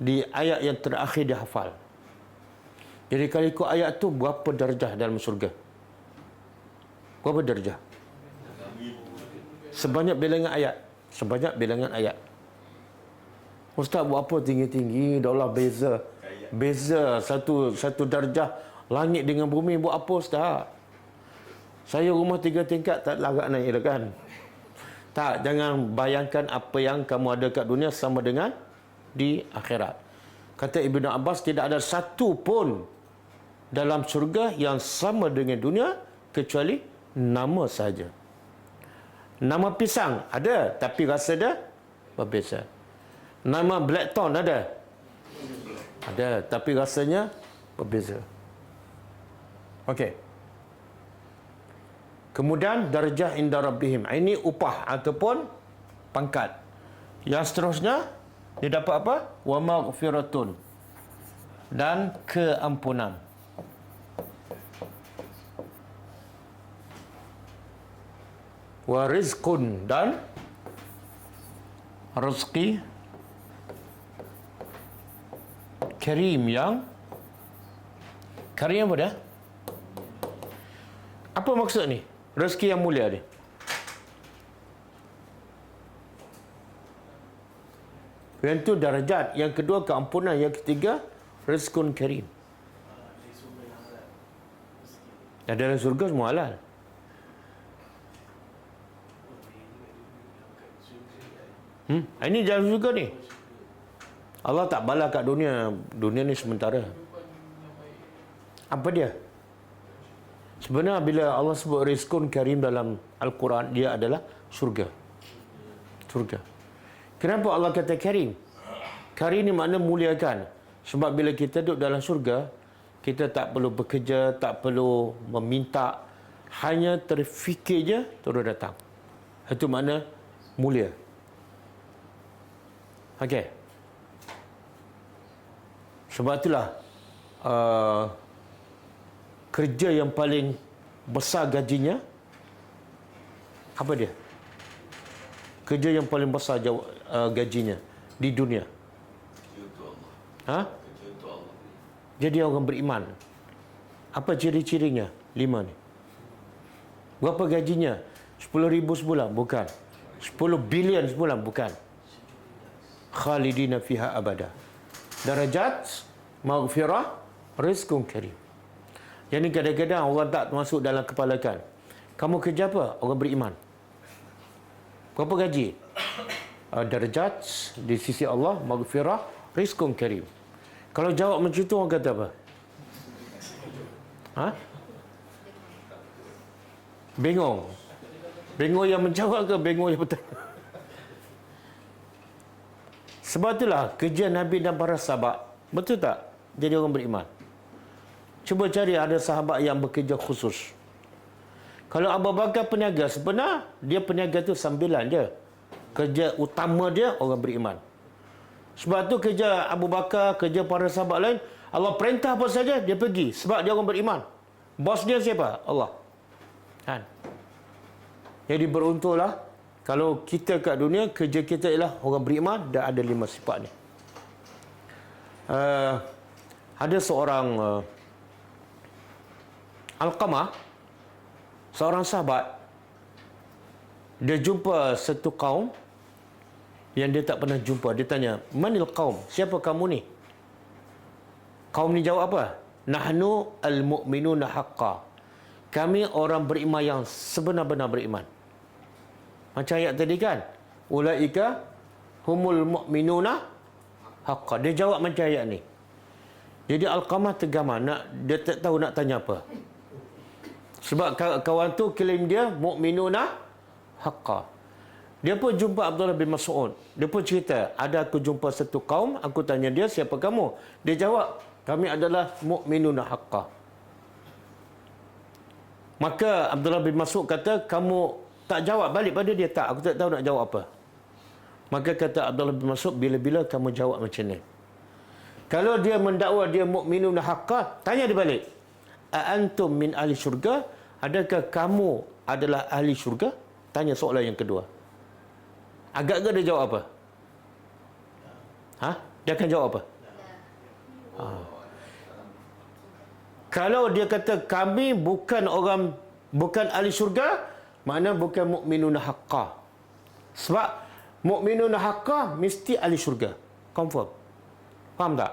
di ayat yang terakhir dia hafal. Jadi kalau ikut ayat tu, berapa darjah dalam syurga? Berapa darjah? Sebanyak bilangan ayat. Sebanyak bilangan ayat. Ustaz buat apa tinggi-tinggi? Dah Allah beza. Beza satu darjah langit dengan bumi. Buat apa Ustaz? Saya rumah 3 tingkat tak larat naik dah kan? Tak, jangan bayangkan apa yang kamu ada kat dunia sama dengan di akhirat. Kata Ibnu Abbas, tidak ada satu pun dalam syurga yang sama dengan dunia kecuali nama saja. Nama pisang ada, tapi rasa dia berbeza. Nama Blackton ada, tapi rasanya berbeza. Okey. Kemudian darjah inda rabbihim. Ini upah ataupun pangkat. Yang seterusnya dia dapat apa? Wa maghfiratun, dan keampunan. Wa rizqun, dan rezeki karim, yang karim apa dia? Apa maksud ni? Rezeki yang mulia ni. Yang tu darjat, yang kedua keampunan, yang ketiga rizqun karim. Dan dalam surga semua halal. Ini dalam surga ni. Allah tak balas kat dunia. Dunia ni sementara. Apa dia? Sebenarnya bila Allah sebut rizqun karim dalam Al-Quran, dia adalah surga. Surga. Kenapa Allah kata karim? Karim ni makna muliakan. Sebab bila kita duduk dalam surga, kita tak perlu bekerja, tak perlu meminta. Hanya terfikir je, terus datang. Itu makna mulia. Okey. Sebab itulah kerja yang paling besar gajinya, apa dia? Kerja yang paling besar gajinya di dunia. Ha? Jadi orang beriman. Apa ciri-cirinya? 5 ni. Berapa gajinya? 10,000 sebulan? Bukan. 10 bilion sebulan? Bukan. Khalidina fiha abada. Darajat, maghfirah, rizqun karim. Jadi kadang-kadang orang tak masuk dalam kepala kan. Kamu kerja apa? Orang beriman. Berapa gaji? Darajat di sisi Allah, maghfirah, rizqun karim. Kalau jawab macam tu, orang kata apa? Ha? Bingung. Bingung yang menjawab ke bingung yang betul? Sebab itulah kerja Nabi dan para sahabat. Betul tak? Jadi orang beriman. Cuba cari ada sahabat yang bekerja khusus. Kalau Abu Bakar peniaga, sebenarnya dia peniaga tu sambilan je. Kerja utama dia orang beriman. Sebab tu kerja Abu Bakar, kerja para sahabat lain, Allah perintah apa saja dia pergi sebab dia orang beriman. Bos dia siapa? Allah. Kan? Jadi beruntunglah kalau kita kat dunia, kerja kita ialah orang beriman dan ada 5 sifat ni. Ada seorang Alqamah, seorang sahabat, dia jumpa satu kaum yang dia tak pernah jumpa. Dia tanya, manil qaum? Siapa kamu ni? Kaum ni jawab apa? Nahnu al-mu'minuna haqqa. Kami orang beriman yang sebenar-benar beriman. Macam ayat tadi kan? Ulaika humul mu'minuna haqqa. Dia jawab macam ayat ni. Jadi Alqamah tergamar, dia tak tahu nak tanya apa. Sebab kawan tu klaim dia mu'minuna haqqa. Dia pun jumpa Abdullah bin Mas'ud. Dia pun cerita, ada aku jumpa satu kaum, aku tanya dia, siapa kamu? Dia jawab, kami adalah mu'minuna haqqa. Maka Abdullah bin Mas'ud kata, kamu tak jawab balik pada dia? Tak, aku tak tahu nak jawab apa. Maka kata Abdullah bin Mas'ud, bila-bila kamu jawab macam ni. Kalau dia mendakwa dia mu'minuna haqqa, tanya dia balik. Antum min ahli syurga? Adakah kamu adalah ahli syurga? Tanya soalan yang kedua. Agak-agak dia jawab apa? Dia akan jawab apa? Kalau dia kata kami bukan ahli syurga, makna bukan mukminun haqqa. Sebab mukminun haqqa mesti ahli syurga. Confirm. Faham tak?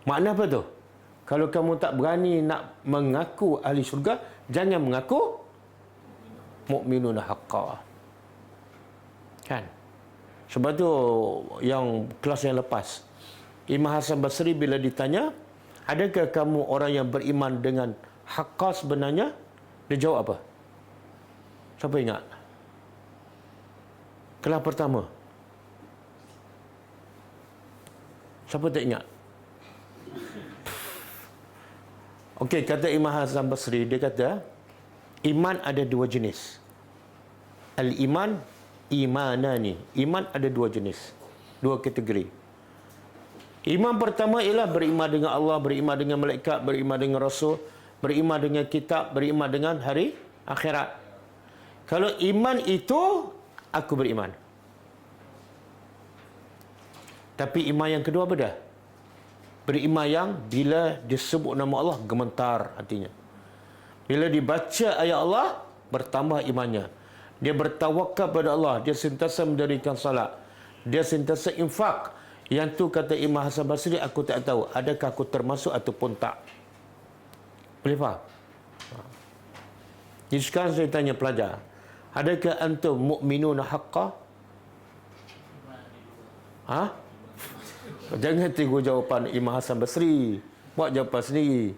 Makna apa tu? Kalau kamu tak berani nak mengaku ahli syurga, jangan mengaku mukminun haqqa. Kan? Sebab tu yang kelas yang lepas, Imam Hasan Basri bila ditanya, adakah kamu orang yang beriman dengan haqqa sebenarnya? Dia jawab apa? Siapa ingat? Kelas pertama. Siapa tak ingat? Okey, kata Imam Hasan Basri, dia kata, iman ada dua jenis. Al-iman, imanani. Iman ada dua jenis. Dua kategori. Iman pertama ialah beriman dengan Allah, beriman dengan malaikat, beriman dengan Rasul, beriman dengan kitab, beriman dengan hari akhirat. Kalau iman itu, aku beriman. Tapi iman yang kedua apa dah? Beriman yang bila disebut nama Allah, gemetar hatinya. Bila dibaca ayat Allah, bertambah imannya. Dia bertawakal pada Allah. Dia sentiasa mendirikan salat. Dia sentiasa infak. Yang tu kata Imam Hasan Basri, aku tak tahu adakah aku termasuk ataupun tak. Boleh faham? Jadi sekarang saya tanya pelajar, adakah antum mukminun haqqa? Jangan tunggu jawapan Imam Hasan Basri. Buat jawapan sendiri.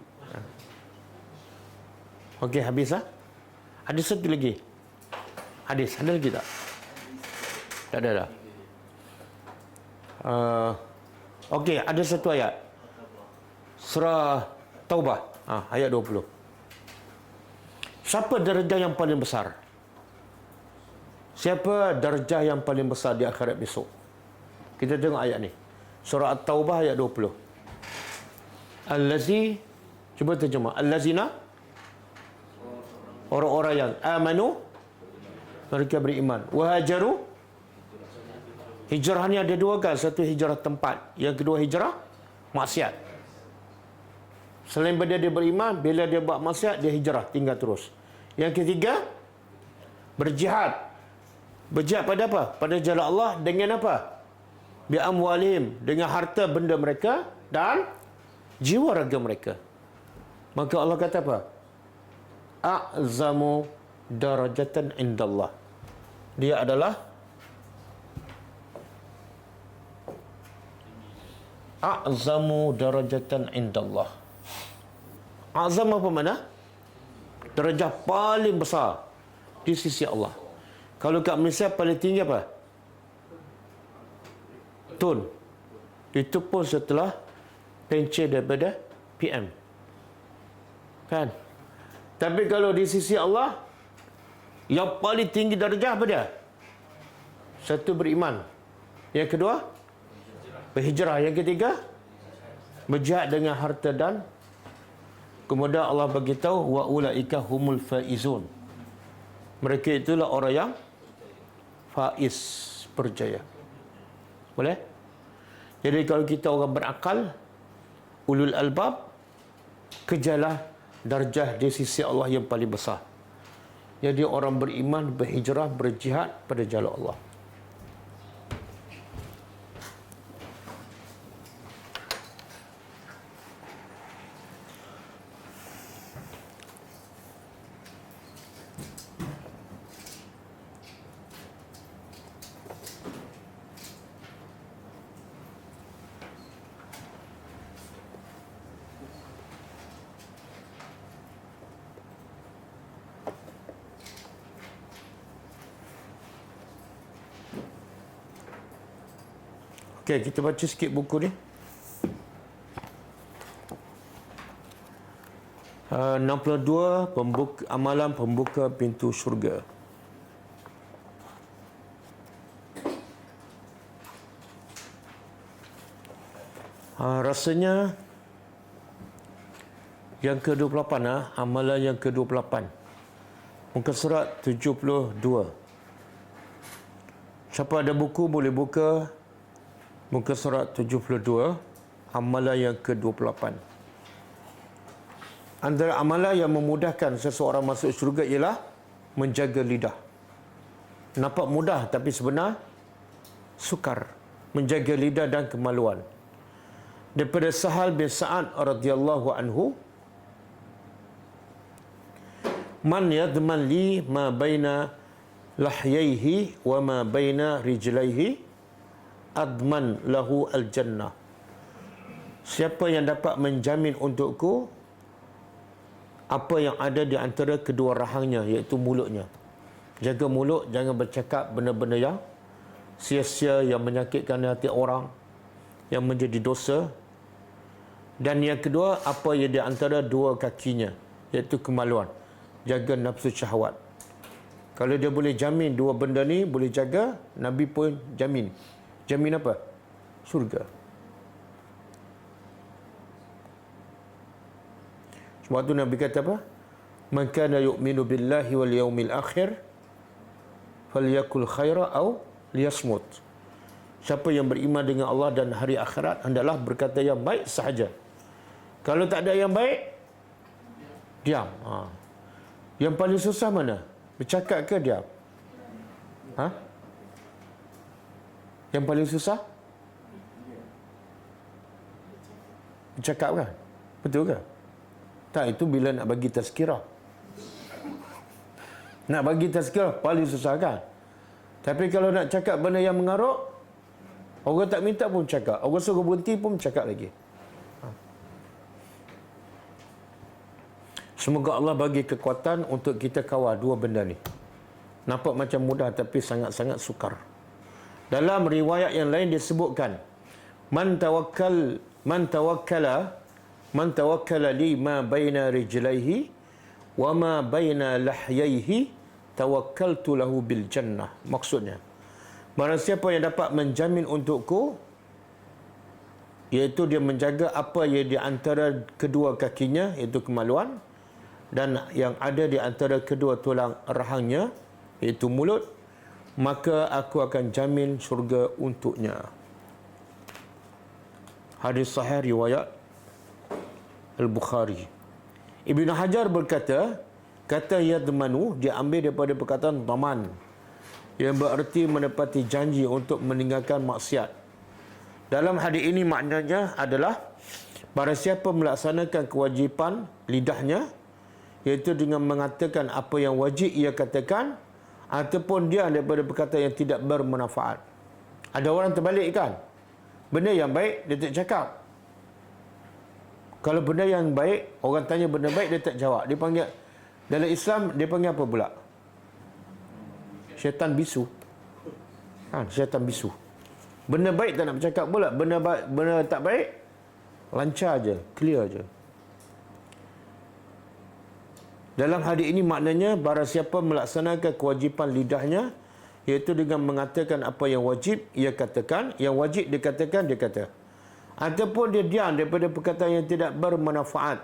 Okey, habis lah. Ada satu lagi. Hadis, ada lagi tak? Tak ada dah. Okey, ada satu ayat. Surah Taubah, ayat 20. Siapa darjah yang paling besar? Siapa darjah yang paling besar di akhirat besok? Kita tengok ayat ni. Surah At-Taubah ayat 20. Allazi, cuba terjemah. Allazina, orang-orang yang amanu, mereka beriman. Wahajaru, hijrah ni ada dua kan. Satu hijrah tempat, yang kedua hijrah maksiat. Selain pada dia beriman, bila dia buat maksiat, dia hijrah, tinggal terus. Yang ketiga, berjihad. Berjihad pada apa? Pada jalan Allah dengan apa? Bi'amwalihim, dengan harta benda mereka dan jiwa raga mereka. Maka Allah kata apa? A'zamu darajatan indallah. Dia adalah a'zamu darajatan indallah. Azam apa makna? Darjah paling besar di sisi Allah. Kalau kat Malaysia paling tinggi apa? Tun. Itu pun setelah pencet daripada PM. Kan? Tapi kalau di sisi Allah, yang paling tinggi darjah apa dia? Satu, beriman. Yang kedua, berhijrah. Yang ketiga, berjihad dengan harta dan kemudian Allah beritahu wa ulaika humul faizun. Mereka itulah orang yang faiz, berjaya. Boleh? Jadi kalau kita orang berakal, ulul albab, kejarlah darjah di sisi Allah yang paling besar. Jadi orang beriman, berhijrah, berjihad pada jalan Allah. Okey, kita baca sikit buku ni. 62 amalan pembuka pintu syurga. Rasanya yang ke-28 amalan yang ke-28. Muka surat 72. Siapa ada buku boleh buka Muka surat 72, amalan yang ke-28. Antara amalan yang memudahkan seseorang masuk syurga ialah menjaga lidah. Nampak mudah tapi sebenar sukar. Menjaga lidah dan kemaluan. Daripada Sahal bin Sa'ad radhiyallahu anhu, man yadman li ma baina lahyaihi wa ma baina rijlaihi adman lahu al-jannah. Siapa yang dapat menjamin untukku apa yang ada di antara kedua rahangnya, iaitu mulutnya. Jaga mulut, jangan bercakap benda-benda yang sia-sia, yang menyakitkan hati orang, yang menjadi dosa. Dan yang kedua, apa yang di antara dua kakinya, iaitu kemaluan. Jaga nafsu syahwat. Kalau dia boleh jamin dua benda ni boleh jaga, Nabi pun jamin. Jamin apa? Surga. Sebab tu Nabi kata apa? Man kana yu'minu billahi wal yaumil akhir falyakul khaira aw liyasmut. Siapa yang beriman dengan Allah dan hari akhirat, hendaklah berkata yang baik sahaja. Kalau tak ada yang baik, diam. Yang paling susah mana? Bercakap ke diam? Yang paling susah? Bercakap kan? Betul ke? Tak, itu bila nak bagi tazkirah. Nak bagi tazkirah paling susah kan? Tapi kalau nak cakap benda yang mengarut, orang tak minta pun cakap. Orang suruh berhenti pun cakap lagi. Semoga Allah bagi kekuatan untuk kita kawal dua benda ni. Nampak macam mudah tapi sangat-sangat sukar. Dalam riwayat yang lain disebutkan, man tawakkala li ma baina rijlaihi wa ma baina lahyaihi tawakkaltu lahu bil jannah. Maksudnya, barang siapa yang dapat menjamin untukku, iaitu dia menjaga apa yang di antara kedua kakinya, iaitu kemaluan, dan yang ada di antara kedua tulang rahangnya, iaitu mulut, maka aku akan jamin syurga untuknya. Hadis sahih riwayat Al-Bukhari. Ibn Hajar berkata, kata yadmanu diambil daripada perkataan daman, yang bererti menepati janji untuk meninggalkan maksiat. Dalam hadis ini maknanya adalah barang siapa melaksanakan kewajipan lidahnya, iaitu dengan mengatakan apa yang wajib ia katakan, ataupun dia daripada perkataan yang tidak bermanfaat. Ada orang terbalik kan? Benda yang baik dia tak cakap. Kalau benda yang baik, orang tanya benda baik dia tak jawab. Dia panggil, dalam Islam dia panggil apa pula? Syaitan bisu. Syaitan bisu. Benda baik tak nak bercakap pula. Benda tak baik, lancar je, clear je. Dalam hadis ini maknanya barang siapa melaksanakan kewajipan lidahnya, iaitu dengan mengatakan apa yang wajib ia katakan, yang wajib dikatakan dia kata, ataupun dia diam daripada perkataan yang tidak bermanfaat,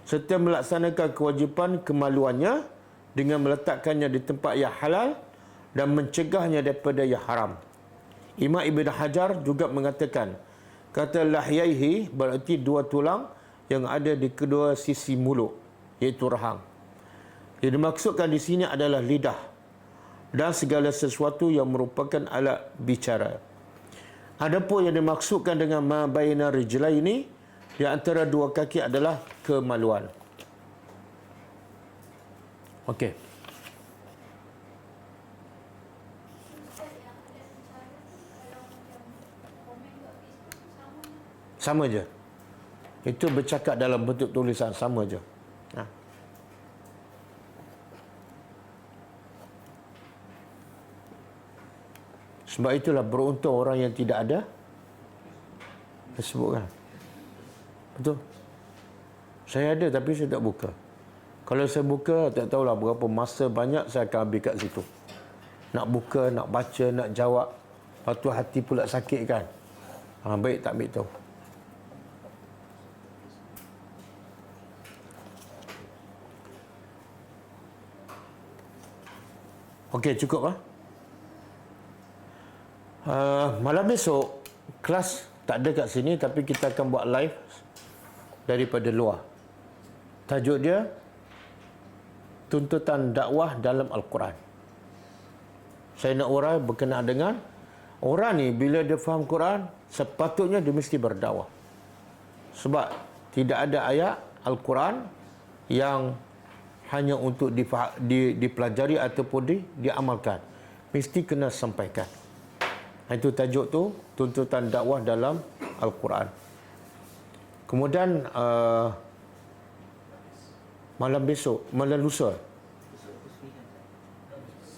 serta melaksanakan kewajipan kemaluannya dengan meletakkannya di tempat yang halal dan mencegahnya daripada yang haram. Imam Ibn Hajar juga mengatakan, kata lahyaihi berarti dua tulang yang ada di kedua sisi mulut, iaitu rahang. Yang dimaksudkan di sini adalah lidah dan segala sesuatu yang merupakan alat bicara. Adapun yang dimaksudkan dengan ma baina rijlai ini, di antara dua kaki adalah kemaluan. Okey. Sama je. Itu bercakap dalam bentuk tulisan, sama je. Sebab itulah beruntung orang yang tidak ada Facebook kan. Betul. Saya ada tapi saya tak buka. Kalau saya buka, tak tahulah berapa masa banyak saya akan habis kat situ. Nak buka, nak baca, nak jawab. Lepas tu hati pula sakit kan. Baik tak ambil tahu. Okey, cukup lah. Malam besok kelas tak ada kat sini, tapi kita akan buat live daripada luar. Tajuk dia tuntutan dakwah dalam Al-Quran. Saya nak urai berkenaan dengan orang ni bila dia faham Quran, sepatutnya dia mesti berdakwah. Sebab tidak ada ayat Al-Quran yang hanya untuk dipelajari ataupun diamalkan. Mesti kena sampaikan. Itu tajuk tu, tuntutan dakwah dalam Al-Quran. Kemudian malam lusa.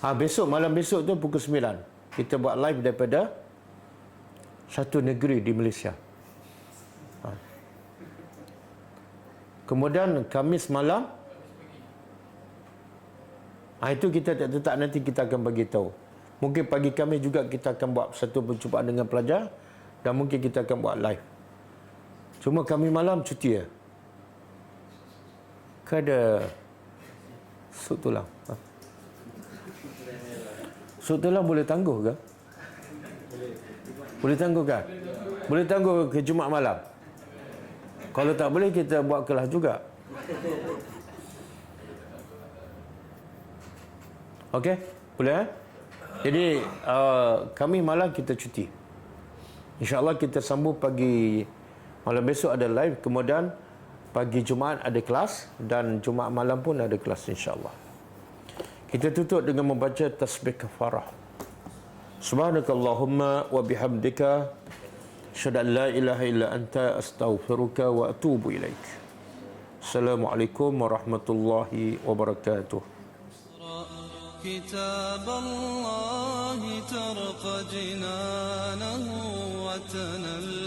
Malam besok tu pukul 9. Kita buat live daripada satu negeri di Malaysia. Kemudian Khamis malam, itu kita tak tetap, nanti kita akan bagi tahu. Mungkin pagi kami juga kita akan buat satu perjumpaan dengan pelajar dan mungkin kita akan buat live. Cuma kami malam cuti ya. Ada sup tulang. Sup tulang boleh tangguh ke? Boleh tangguh kan? Boleh tangguh ke Jumaat malam? Kalau tak boleh, kita buat kelas juga. Okey? Boleh? Jadi, kami malam kita cuti. InsyaAllah kita sambung pagi. Malam besok ada live. Kemudian, pagi Jumaat ada kelas. Dan Jumaat malam pun ada kelas insyaAllah. Kita tutup dengan membaca tasbih kafarah. Subhanakallahumma wa bihamdika. Asyhadu an la ilaha illa anta astaghfiruka wa atubu ilaik. Assalamualaikum warahmatullahi wabarakatuh. كتاب الله ترق جنانه وتنل